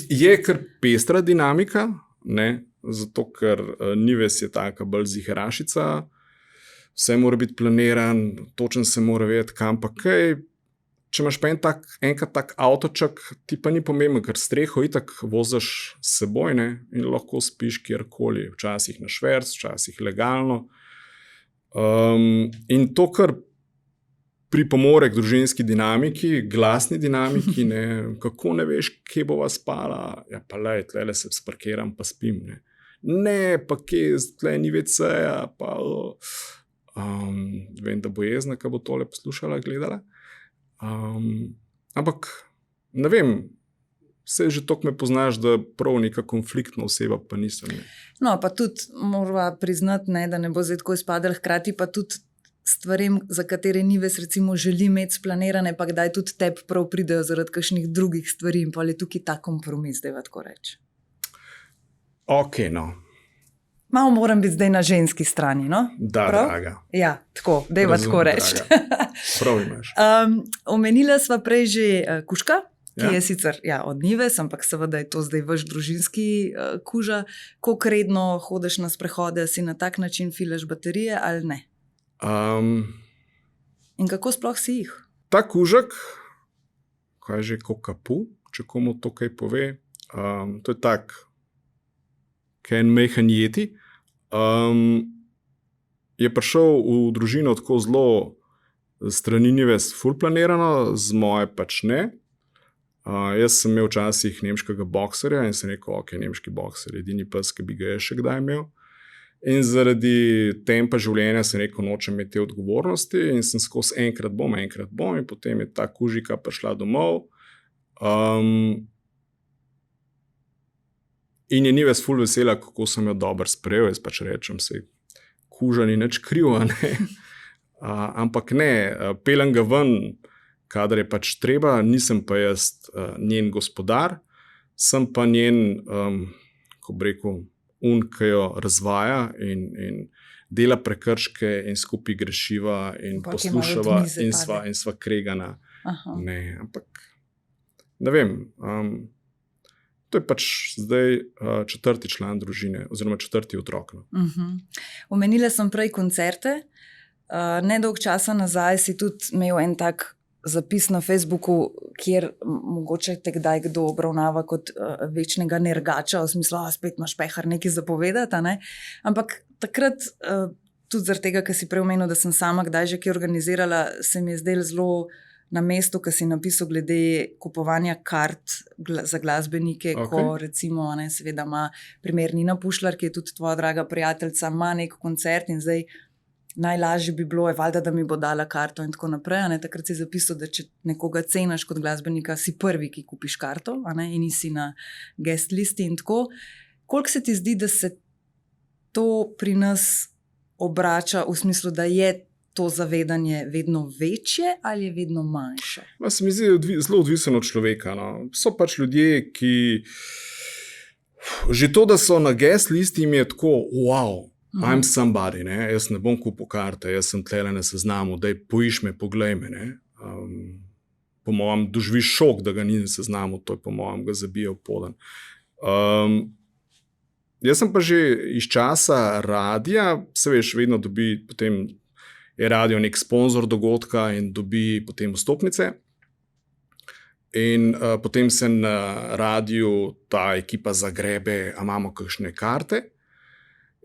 je kar pestra dinamika, ne? Zato ker Nives je taka bolj ziherašica, vse mora biti planiran, točno se mora vedeti, kam pa kaj. Če imaš pa enkrat tak avtoček, ti pa ni pomembno, ker streho itak voziš s seboj, ne? In lahko spiš kjerkoli, včasih na šverc, včasih legalno. In to, kar pripomore k družinski dinamiki, glasni dinamiki, ne, kako ne veš, kje bova spala, ja pa lej, tlele se sparkiram pa spim, ne, pa kje, tle ni WC-ja, pa vem, da bo jezna, ko bo tole poslušala, gledala. Ampak, ne vem, vse že toliko me poznaš, da prav neka konfliktna oseba pa nisem. Ne. No, pa tudi morava priznati, ne, da ne bo zdaj tako izpadel, hkrati pa tudi stvarem, za katere Nives recimo želi imeti splanirane, pa kdaj tudi tebi prav pridejo zaradi kakšnih drugih stvari in pa je tukaj ta kompromis, da je tako reči. Ok, no. Malo moram biti zdaj na ženski strani, no? Da, prav? draga. Ja, tako, da je tako reči. Prav imaš. Omenila sva prej že kužka, ki je sicer od Nives, ampak seveda je to zdaj vaš družinski kuža. Koliko redno hodiš na sprehode, si na tak način filaš baterije ali ne? In kako sploh si jih? Ta kužek, kaj že kokapu, če komu to kaj pove, to je tak, kaj en mejhan jeti, je prišel v družino tako zelo strani Nives ful planirano, z moje pač ne. Jaz sem imel včasih nemškega bokserja in sem rekel, ok, nemški bokser, edini pes, ki bi ga jaz še kdaj imel. In zaradi tempa življenja sem rekel, nočem imeti te odgovornosti in sem skozi enkrat bom in potem je ta kužika prišla domov. In je Nives ful vesela, kako sem jo dobro sprejel, jaz pač rečem, se kuža ni nič kriv, ne. Ampak ne, pelem ga ven, kadar je pač treba, nisem pa jaz njen gospodar, sem pa njen, ko bi rekel, ki jo razvaja in dela prekrške in skupaj grešiva in poslušava in sva kregana. Ne, ampak ne vem, to je pač zdaj 4. član družine oziroma 4. otrok. Omenila sem prej koncerte. Nedolgo časa nazaj si tudi imel en tak zapis na Facebooku, kjer mogoče te kdaj kdo obravnava kot večnega nergača, v smislu, spet imaš Pehar nekaj zapovedati, ne? Ampak takrat, tudi zaradi tega, ker si prej omenil, da sem sama kdaj že kaj organizirala, se mi je zdelo zelo na mestu, ki si napisal glede kupovanja kart za glasbenike, ko recimo, ne, seveda ima primer Nina Pušlar, ki je tudi tvoja draga prijateljica, ima nek koncert in zdaj najlažje bi bilo, valjda, da mi bo dala karto in tako naprej. Takrat si zapisal, da če nekoga cenaš kot glasbenika, si prvi, ki kupiš karto, in nisi na guest listi in tako. Koliko se ti zdi, da se to pri nas obrača v smislu, da je to zavedanje vedno večje ali je vedno manjše? Se mi zdi zelo odvisno od človeka. No. So pač ljudje, ki že to, da so na guest listi, jim je tako, wow, I'm somebody, ne? Jaz ne bom kupil karte, jaz sem tlele na seznamu, daj poiš me, poglej me. Po mojem doživiš šok, da ga ni na seznamu, to je po mojem ga zabija v poden. Jaz sem pa že iz časa radija, se veš, vedno dobi, potem je radio nek sponzor dogodka in dobi potem vstopnice. In potem se na radiju ta ekipa zagrebe, a imamo kakšne karte.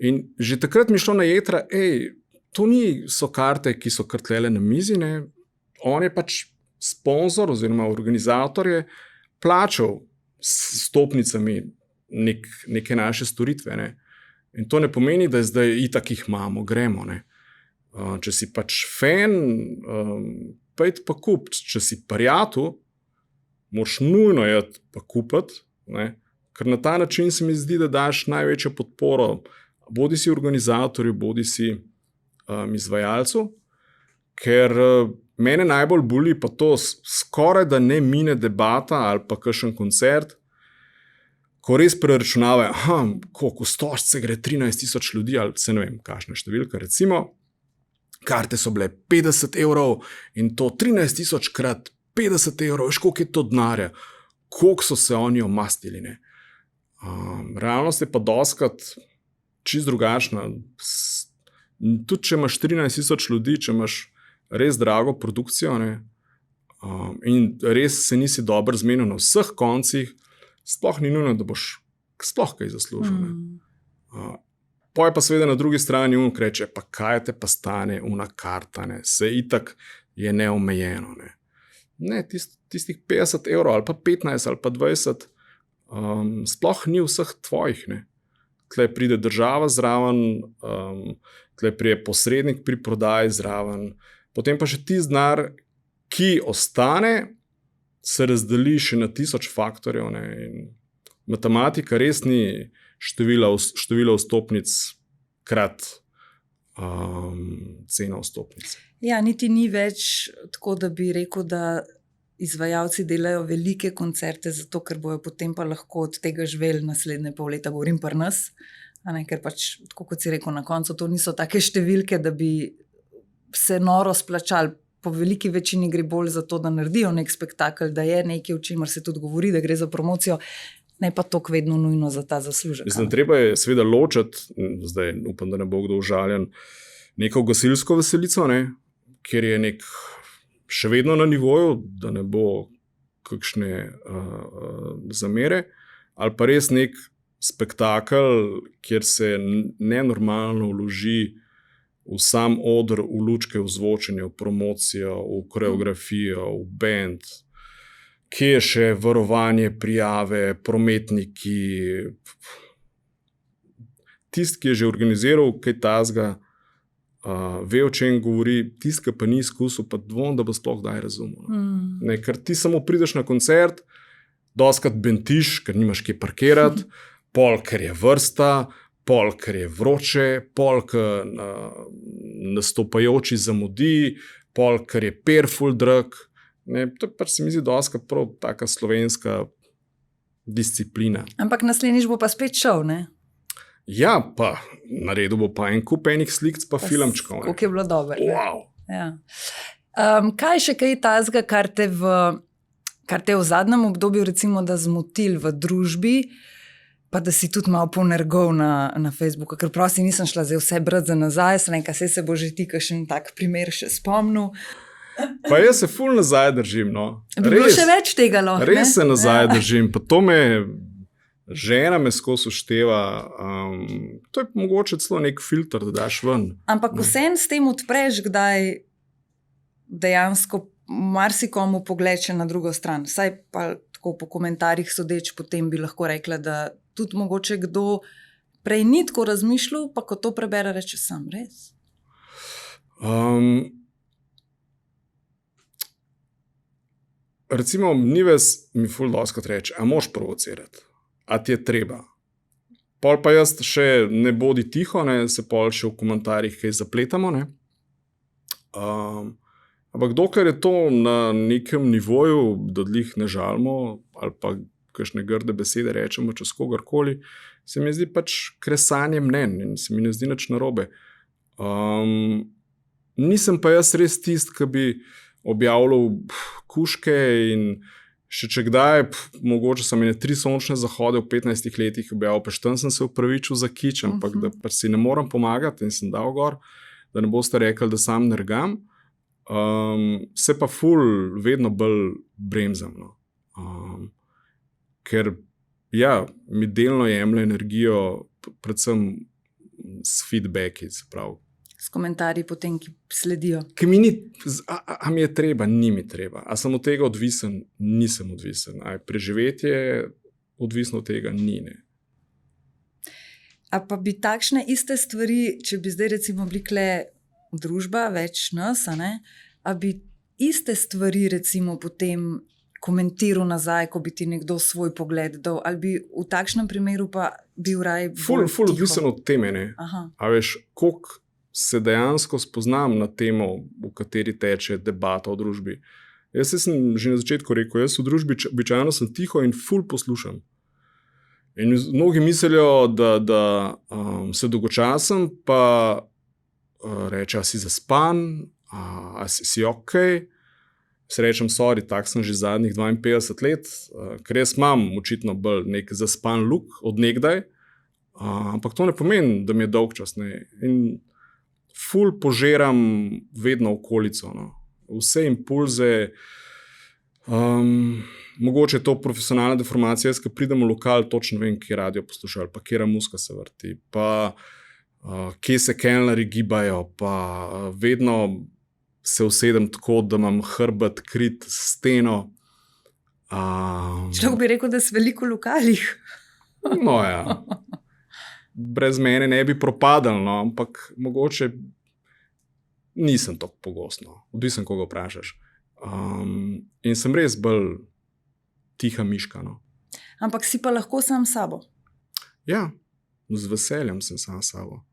In že takrat mi šlo na jetra, to so karte, ki so kar tlele na mizi, ne. On je pač sponzor oziroma organizator je plačal s vstopnicami neke naše storitve. Ne. In to ne pomeni, da zdaj itak jih imamo, gremo. Ne. Če si pač fan, pejt pa kup. Če si prijatelj, moraš nujno jeti pa kupiti, ne. Ker na ta način se mi zdi, da daš največjo podporo bodi si organizatorju, bodi si izvajalcu, ker mene najbolj boli pa to skoraj, da ne mine debata ali pa kakšen koncert, ko res preračunavajo, koliko v Stožce gre 13,000 ljudi ali se ne vem, kakšna številka, recimo, karte so bile 50 € in to 13,000 krat 50 €, veš, koliko je to denarja, koliko so se oni omastili, ne. Realnost je pa doskrat čisto drugačna. Tudi če imaš 13,000 ljudi, če imaš res drago produkcijo, ne, in res se nisi dobro zmenil na vseh koncih, sploh ni nujno, da boš sploh kaj zaslužil. Ne. Poj pa seveda na drugi strani reče, pa kaj te pa stane una karta, ne, se itak je neomejeno. Ne, ne tistih 50 € ali pa 15 ali pa 20, sploh ni vseh tvojih, ne. Tle pride država zraven, tle pride posrednik pri prodaji zraven, potem pa še tisti denar, ki ostane, se razdeli še na 1000 faktorjev. Ne, in matematika res ni število vstopnic krat cena vstopnic. Ja, niti ni več tako, da bi rekel, da izvajalci delajo velike koncerte, zato ker bojo potem pa lahko od tega živeli naslednje pol leta, govorim pri nas, ker pač, tako kot si rekel, na koncu to niso take številke, da bi se noro splačali. Po veliki večini gre bolj za to, da naredijo nek spektakel, da je nekaj, o čemer se tudi govori, da gre za promocijo, ne pa toliko vedno nujno za ta zaslužek. Mislim, treba je seveda ločiti, zdaj upam, da ne bo kdo užaljen, neko gasilsko veselico, ne, kjer je nek še vedno na nivoju, da ne bo kakšne zamere, ali pa res nek spektakel, kjer se nenormalno vloži v sam oder, v lučke, v zvočenje, v promocijo, v koreografijo, v band. kje je še varovanje, prijave, prometniki. Tisti, ki je že organiziral kaj tazga, ve, o čem govori, tisti, ki pa ni izkusil, pa dvom, da bo sploh kdaj razumel. Ne, ker ti samo prideš na koncert, doskrat bentiš, ker nimaš kje parkirati, pol, ker je vrsta, pol, ker je vroče, pol, ker nastopajoči zamudi, pol, ker je ful drag. Ne, to pač se mi zdi doskrat prav taka slovenska disciplina. Ampak naslednjič bo pa spet šel, ne? Ja, pa naredil bo pa en kup enih slik pa filmčkov. Koliko je bilo dobro. Wow. Ja. Kaj še kaj tazga, kar te v zadnjem obdobju recimo da zmotil v družbi, pa da si tudi malo ponergal na Facebooku, ker prosti nisem šla zdaj vse brati za nazaj, se bo že ti kakšen tak primer še spomnil. Pa jaz se ful nazaj držim, no. Bi bilo še več tega lahko, ne? Res se nazaj držim, pa to žena me skozi ušteva, to je mogoče celo nek filter, da daš ven. Ampak vsem s tem odpreš, kdaj dejansko marsikomu pogleče na drugo stran. Saj pa tako po komentarjih sodeč potem bi lahko rekla, da tudi mogoče kdo prej ni tako razmišljal, pa ko to prebere, reče sam, res? Recimo, Nives mi ful doskrat reče, a moš provocirati, a ti je treba. Pol pa jaz še ne bodi tiho, ne, se pol še v komentarjih kaj zapletamo, ne. Ampak dokler je to na nekem nivoju, da dlih ne žalimo, ali pa kakšne grde besede rečemo čez kogarkoli, se mi zdi pač kresanje mnen in se mi ne zdi nič narobe. Nisem pa jaz res tist, ki bi objavljal kuške in še če kdaj, mogoče sem ene 3 sončne zahode v 15 letih objavil, pa štem sem se upravičil za kič, ampak da pač si ne moram pomagati in sem dal gor, da ne boste rekli, da sam nergam. Se pa ful vedno bolj bremzam, no. Ker ja, mi delno jemlje energijo, predvsem s feedbacki, se pravi. S komentarji potem, ki sledijo. Ki mi ni, a mi je treba, ni mi treba. A sem od tega odvisen, nisem odvisen. A je preživetje odvisno od tega, ni, ne. A pa bi takšne iste stvari, če bi zdaj recimo blikle družba, več nas, a ne? A bi iste stvari recimo potem komentiral nazaj, ko bi ti nekdo svoj pogled dal, ali bi v takšnem primeru pa bil raj bolj Ful odvisen od teme, ne. Aha. A veš, koliko se dejansko spoznam na temo, v kateri teče debata v družbi. Jaz sem že na začetku rekel, jaz v družbi običajno sem tiho in ful poslušam. In mnogi mislijo, da se dolgočasem, pa reče, a si zaspan, a si okej. Srečam, sorry, tak sem že zadnjih 52 let, ker jaz imam očitno bolj nek zaspan luk od nekdaj, ampak to ne pomeni, da mi je dolgčas, ne. In ful požiram vedno okolico, no. Vse impulze, mogoče je to profesionalna deformacija, jaz, ko pridem v lokal, točno vem, kje radio poslušajo, pa kjera muzika se vrti, pa kje se kelneri gibajo, pa vedno se usedem tako, da imam hrbet krit steno. Človek bi rekel, da si veliko v lokalih. No ja. Brez mene ne bi propadal, no, ampak mogoče nisem tako pogost, no. Odvisen, koga vprašaš. In sem res bolj tiha miška, no. Ampak si pa lahko sam s sabo. Ja, z veseljem sem sam s sabo.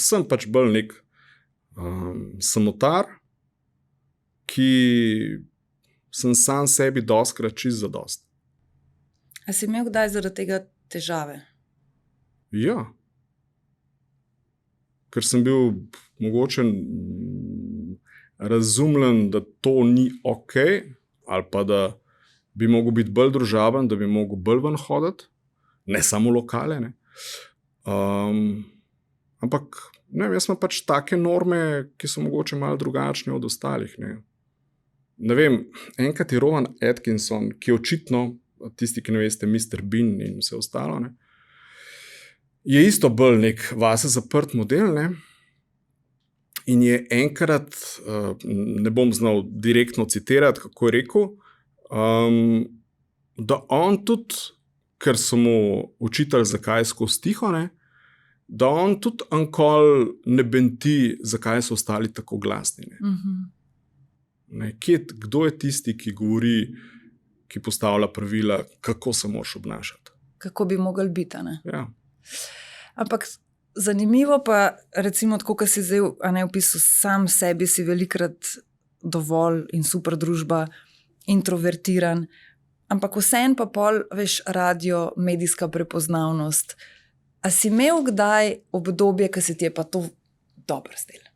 Sem pač bolj nek samotar, ki sem sam sebi dostkrat čist zadost. A si imel kdaj zaradi tega težave? Ja. Ker sem bil mogoče razumljen, da to ni okej, ali pa da bi mogel biti bolj družaben, da bi mogel bolj ven hoditi, ne samo lokale, ne. Ampak ne, jaz imam pač take norme, ki so mogoče malo drugačne od ostalih, ne. Ne vem, enkrat je Rowan Atkinson, ki je očitno, tisti, ki ne veste, Mr. Bean in vse ostalo, ne, je isto bolj nek vase zaprt model, ne, in je enkrat, ne bom znal direktno citirati, kako je rekel, da on tudi, ker so mu učitelj, zakaj skozi tiho, ne, da on tudi ankoli ne benti, zakaj so ostali tako glasni. Ne. Kdo je tisti, ki govori, ki postavlja pravila, kako se moraš obnašati? Kako bi mogli biti, ne? Ja. Ampak zanimivo pa, recimo, tako, kot si zdaj opisal, sam sebi si velikrat dovolj in super družba, introvertiran, ampak vseeno pa pol, veš, radio, medijska prepoznavnost. A si imel kdaj obdobje, ko se ti je pa to dobro zdelo?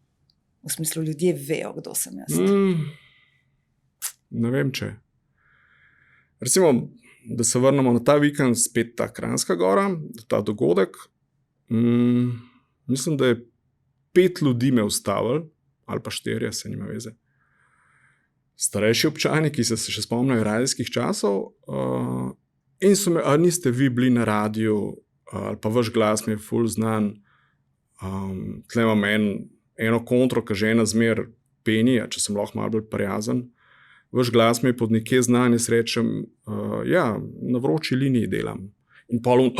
V smislu, ljudje vejo, kdo sem jaz. Ne vem, če. Recimo, da se vrnemo na ta vikend, spet ta Kranjska Gora, ta dogodek. Mislim, da je 5 ljudi me ustavili, ali pa 4, se nima veze. Starejši občani, ki se še spomnijo radijskih časov, in so me, a niste vi bili na radiju, ali pa vaš glas mi je ful znan. Tle imam eno kontro, ki žena zmer peni, če sem lahko malo bolj prijazen. Vaš glas mi je pod nekje znan, jaz rečem, ja, na vroči liniji delam. In pol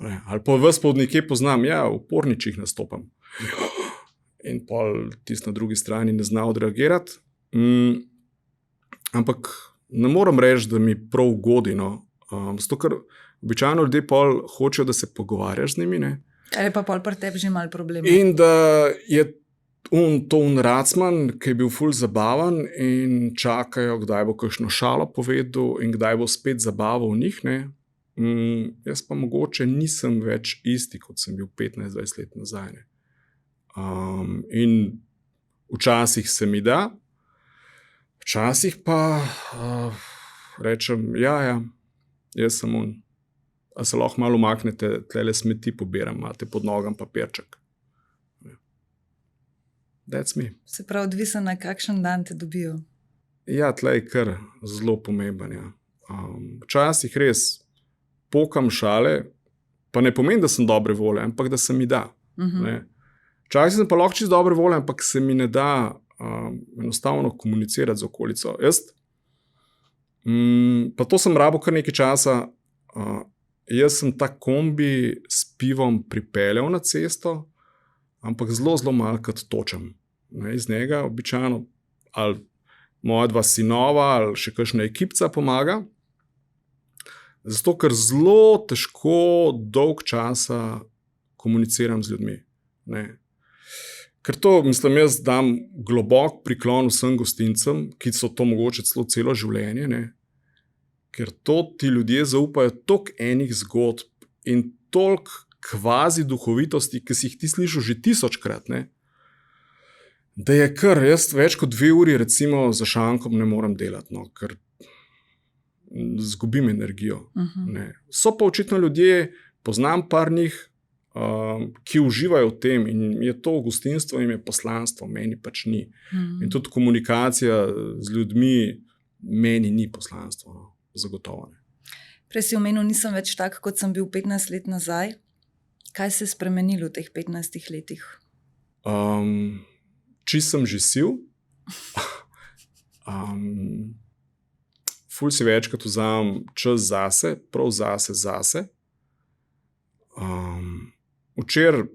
ali pa vas pod nekje poznam, ja, v Porničih nastopam. In pol tisti na drugi strani ne zna odreagirati. Ampak ne moram reči, da mi prav godi, no. Zato, ker običajno ljudje pol hočejo, da se pogovarjaš z njimi, ne. Kar je pa pol pri tebi že malo problema. In da je to racman, ki je bil ful zabaven in čakajo, kdaj bo kakšno šalo povedal in kdaj bo spet zabaval njih, ne. Jaz pa mogoče nisem več isti, kot sem bil 15-20 let nazaj, ne. In včasih se mi da, včasih pa rečem, ja, jaz sem on. A se lahko malo umaknete, tlele smeti pobiram, imate pod nogam papirček. That's me. Se pravi, odvisen na kakšen dan te dobijo? Ja, tle je kar zelo pomemben, ja. Včasih res pokam šale, pa ne pomeni, da sem dobre volje, ampak da se mi da. Ne. Včasih sem pa lahko čisto dobre volje, ampak se mi ne da enostavno komunicirati z okolico. Pa to sem rabil kar nekaj časa. Jaz sem ta kombi s pivom pripeljal na cesto, ampak zelo, zelo malkrat točem. Iz njega običajno ali moja 2 sinova ali še kakšna ekipca pomaga. Zato, ker zelo težko dolg časa komuniciram z ljudmi. Ne. Ker to, mislim, jaz dam globok priklon vsem gostincem, ki so to mogoče celo življenje, ne. Ker to ti ljudje zaupajo toliko enih zgodb in toliko kvazi duhovitosti, ki si jih ti slišal že 1000-krat, ne. Da je kar, jaz več kot 2 uri recimo za šankom ne morem delati, no, ker zgubim energijo. Ne. So pa očitno ljudje, poznam par njih, ki uživajo v tem in je to gostinstvo, jim je poslanstvo, meni pač ni. In tudi komunikacija z ljudmi meni ni poslanstvo, no. Zagotovo ne. Prej si omenil, nisem več tak, kot sem bil 15 let nazaj. Kaj se je spremenilo v teh 15 letih? Če sem že sil, ful si večkrat vzamem čas zase, prav zase. Včeraj,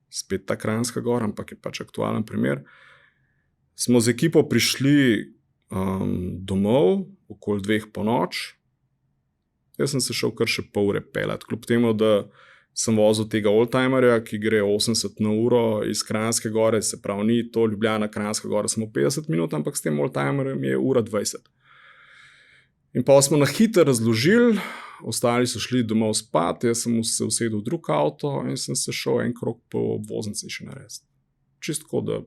spet ta Kranjska Gora, ampak je pač aktualen primer, smo z ekipo prišli domov okoli 2 ponoči. Jaz sem se šel kar še pol ure peljati, kljub temu, da sem vozil tega oldtimerja, ki gre 80 na uro iz Kranjske Gore, se pravi, ni to Ljubljana, Kranjska Gora samo 50 minut, ampak s tem oldtimerjem je 1:20. In pa smo na hitro razložili, ostali so šli domov spat, jaz sem se usedel v drug avto in sem se šel en krog po obvoznici še narediti. Čistko, da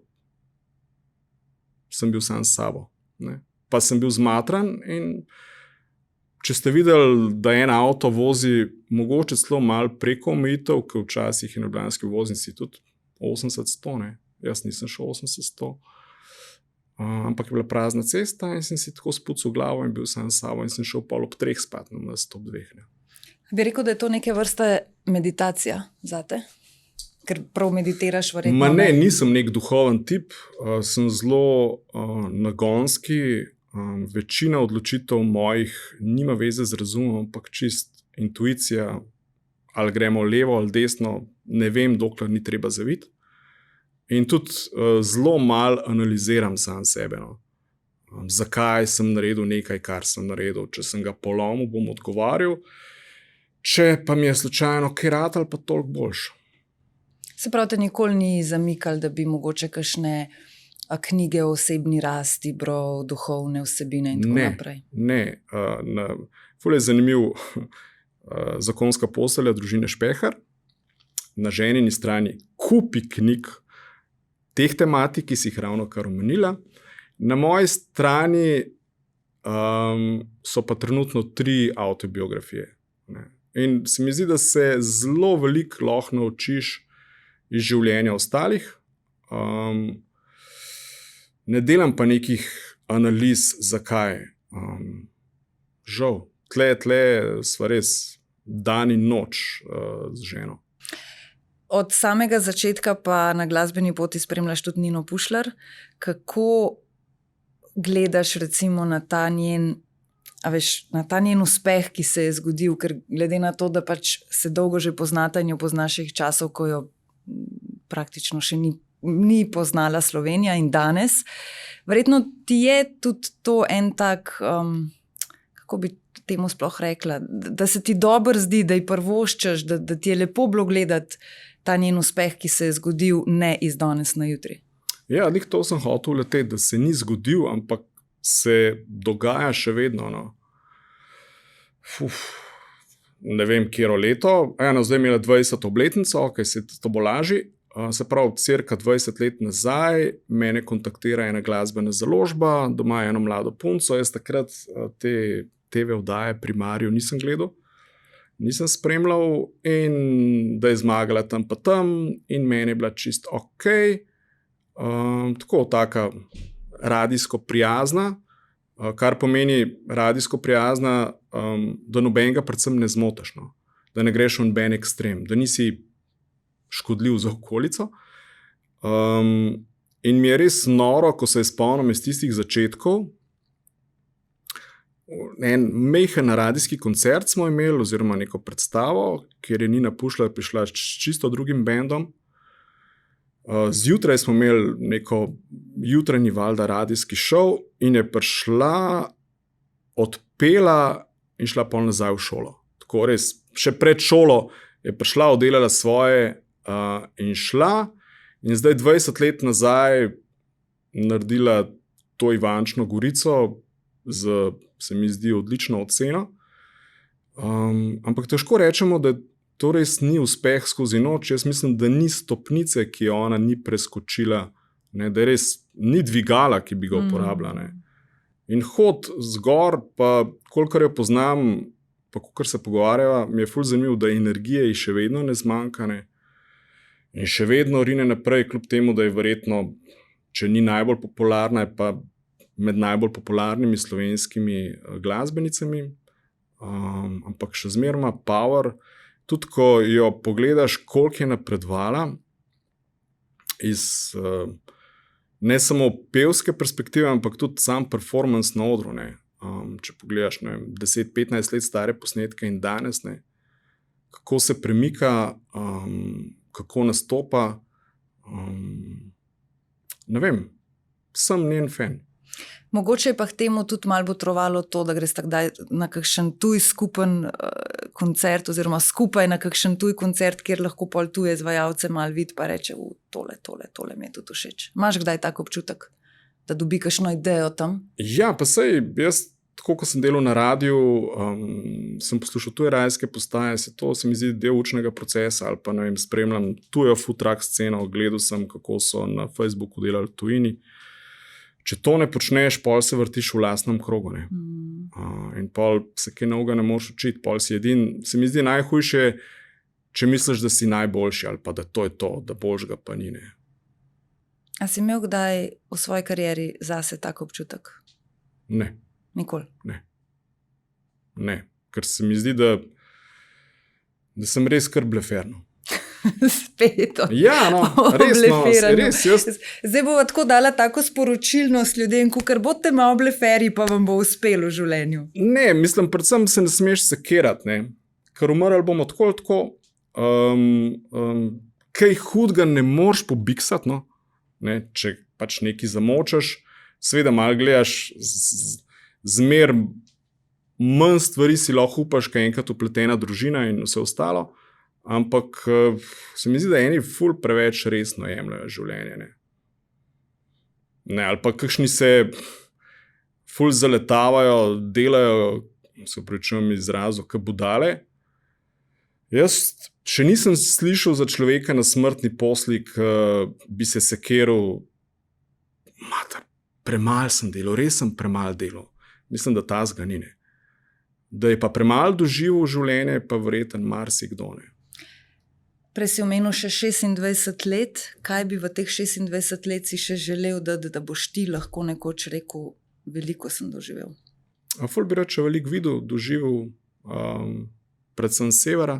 sem bil sam s sabo. Ne. Pa sem bil zmatran in če ste videli, da en avto vozi mogoče celo malo preko omejitev, ker včasih je na ljubljanski voznici tudi 80-100, ne. Jaz nisem šel 80-100, ampak je bila prazna cesta in sem si tako spucal glavo in bil sam s sabo in sem šel pol ob 3 spat, na 102. Ne. Bi rekel, da je to neke vrste meditacija zate? Ker prav meditiraš verjetno? Ma ne, nisem nek duhoven tip, sem zelo nagonski, Večina odločitev mojih nima veze z razumom, ampak čist intuicija, ali gremo levo ali desno, ne vem, dokler ni treba zaviti. In tudi zelo malo analiziram sam sebe. No. Zakaj sem naredil nekaj, kar sem naredil. Če sem ga polomil, bom odgovarjal. Če pa mi je slučajno kaj ratal, pa toliko boljše. Se pravi, te nikoli ni zamikal, da bi mogoče kakšne knjige o osebni rasti, bral duhovne vsebine in tako naprej? Ne. Ful je zanimiv zakonska postelja družine Špehar. Na ženini strani kupi knjig teh tematik, ki si jih ravnokar omenila. Na moji strani so pa trenutno 3 avtobiografije. Ne. In se mi zdi, da se zelo veliko lahko naučiš iz življenja ostalih. Ne delam pa nekih analiz, zakaj. Žal, tle sva res dan in noč z ženo. Od samega začetka pa na glasbeni poti spremljaš tudi Nino Pušlar. Kako gledaš recimo na ta njen uspeh, ki se je zgodil, ker glede na to, da pač se dolgo že poznata in jo poznaš jih časov, ko jo praktično še ni poznala Slovenija in danes. Verjetno ti je tudi to en tak, kako bi temu sploh rekla, da se ti dobro zdi, da ji prvoščaš, da ti je lepo bilo gledati ta njen uspeh, ki se je zgodil ne iz danes na jutri. Ja, to sem hotel leteti, da se ni zgodil, ampak se dogaja še vedno. No. Ne vem, katero leto. Zdaj je imela 20. obletnico, ki se to bo lažje. Se pravi, cirka 20 let nazaj mene kontaktira ena glasbena založba, doma je eno mlado punco. Jaz takrat te TV oddaje primarju nisem gledal, nisem spremljal in da je zmagala tam pa tam in meni je bila čisto ok. Taka radijsko prijazna, kar pomeni radijsko prijazna, da nobenega predvsem ne zmotaš, no? Da ne greš v noben ekstrem, da nisi škodljiv za okolico. In mi je res noro, ko se spomnim iz tistih začetkov. En majhen radijski koncert smo imeli, oziroma neko predstavo, kjer je Nina Pušlar prišla s čisto drugim bendom. Zjutraj smo imeli neko jutranji valjda radijski šov in je prišla, odpela in šla pol nazaj v šolo. Tako res, še pred šolo je prišla, oddelala svoje in šla. In zdaj 20 let nazaj naredila to Ivančno Gorico z, se mi zdi, odlično oceno. Ampak težko rečemo, da to res ni uspeh skozi noč. Jaz mislim, da ni stopnice, ki jo ona ni preskočila, ne, da res ni dvigala, ki bi ga uporabila. Ne. In hod zgor, pa kolikor jo poznam, pa kolikor se pogovarjava, mi je ful zanimivo, da energije ji še vedno ne zmanjka. Ne. In še vedno rine naprej, kljub temu, da je verjetno, če ni najbolj popularna, je pa med najbolj popularnimi slovenskimi glasbenicami. Ampak še zmeraj ima power. Tudi ko jo pogledaš, koliko je napredovala iz ne samo pevske perspektive, ampak tudi sam performance na odru. Ne. Če pogledaš 10-15 let stare posnetke in danes, ne, kako se premika, kako nastopa, ne vem, sem njen fan. Mogoče je pa k temu tudi malo botrovalo to, da greš takdaj na kakšen tuj skupen koncert oziroma skupaj na kakšen tuj koncert, kjer lahko pol tuje izvajalce malo vidi pa reče, tole mi je tudi všeč. Imaš kdaj tak občutek, da dobi kakšno idejo tam? Ja, pa sej, jaz tako, ko sem delal na radiju, sem poslušal tuje radijske postaje, se mi zdi del učnega procesa ali pa ne vem, spremljam tujo food truck sceno, gledal sem, kako so na Facebooku delali tujini. Če to ne počneš, pol se vrtiš v lastnem krogu. Ne? In pol se kaj novega ne moreš učiti, pol si edin. Se mi zdi najhujše, če misliš, da si najboljši ali pa da to je to, da boljšega pa ni. Ne? A si imel kdaj v svoji karieri zase tak občutek? Ne. Nikoli? Ne. Ker se mi zdi, da sem res kar bleferno. Spet. Ja, no, res, no, Blefiranju. res, jaz Zdaj bova tako dala tako sporočilnost ljudem, ker boste malo bleferi, pa vam bo uspelo v življenju. ne, mislim, predvsem se ne smeš sekirati, ne, ker umrli bomo tako ali tako. Kaj hudega ne moreš pobiksati, no, ne, če pač nekaj zamočaš, seveda malo gledaš, zmer manj stvari si lahko upaš, kaj enkrat upletena družina in vse ostalo, ampak se mi zdi, da eni ful preveč resno jemljajo življenje. Ne, ali pa kakšni se ful zaletavajo, delajo, se opravičujem izrazu, kot budale. Jaz še nisem slišal za človeka na smrtni posli, ki bi se sekiral, premalo sem delal, res sem premalo delal. Mislim, da ta zganine. Da je pa premalo doživel življenje, pa verjetno marsikdo ne. Prej si omenil še 26 let. Kaj bi v teh 26 let si še želel, da boš ti lahko nekoč rekel, veliko sem doživel? Ful bi rad še veliko videl, doživel, predvsem severa.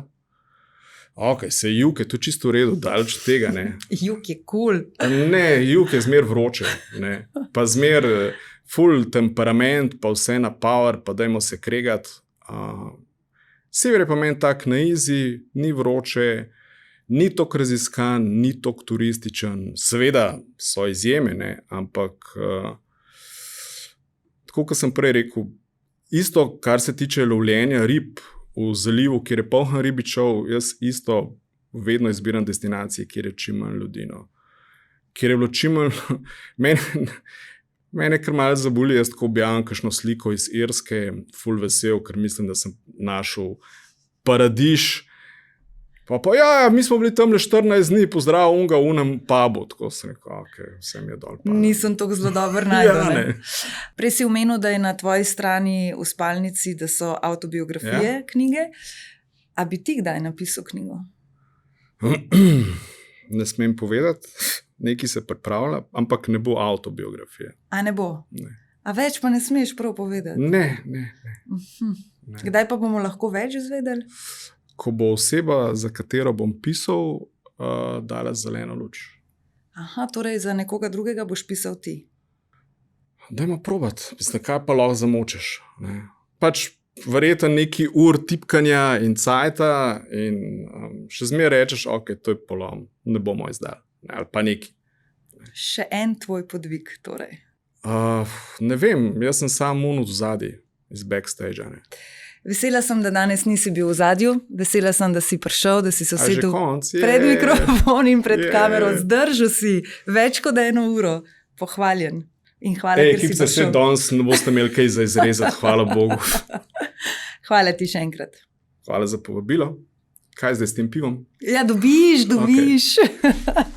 Ok, se jug je to čisto v redu, daleč od tega, ne. Jug je kul. Ne, jug je zmer vroče, ne. Pa zmer ful temperament, pa vse na power, pa dajmo se kregati. Sever je pa meni tak na easy, ni vroče, ni toliko raziskan, ni toliko turističen. Seveda so izjeme, ne, ampak tako, kot sem prej rekel, isto, kar se tiče lovljenja rib v zalivu, kjer je poln ribičev, jaz isto vedno izbiram destinacije, kjer je čim manj ljudi. No. Kjer je bilo čim manj... Mene kar malo zaboli, jaz tako objavim kakšno sliko iz Irske, ful vesel, ker mislim, da sem našel paradiž. Pa ja, mi smo bili tam le 14 dni, pozdrav unga v unem pubu, tako sem rekel, ok, vse mi je dol. Nisem tako zelo dober najdel. Ja, ne. Prej si omenil, da je na tvoji strani v spalnici, da so avtobiografije, knjige. A bi ti kdaj napisal knjigo? Ne smem povedati, nekaj se pripravlja, ampak ne bo avtobiografije. A ne bo? Ne. A več pa ne smeš prav povedati? Ne. Kdaj pa bomo lahko več izvedeli? Ko bo oseba, za katero bom pisal, dala zeleno luč. Aha, torej za nekoga drugega boš pisal ti. Dajmo probati, mislim, kaj pa lahko zamočeš. Ne? Pač verjetno neki ur tipkanja in cajta in še zmeraj rečeš, ok, to je polom, ne bomo izdali. Ne, ali pa neki. Še en tvoj podvig, torej. Ne vem, jaz sem sam v zadnji, iz backstage. Ne? Vesela sem, da danes nisi bil v zadju, vesela sem, da si prišel, da si se usedel pred je. mikrofon in pred kamero, zdržal si več kot 1 uro, pohvaljen. In hvala, ker si prišel. Se danes ne boste imeli kaj za izrezati, hvala Bogu. Hvala ti še enkrat. Hvala za povabilo. Kaj zdaj s tem pivom? Ja, dobiš. Okay.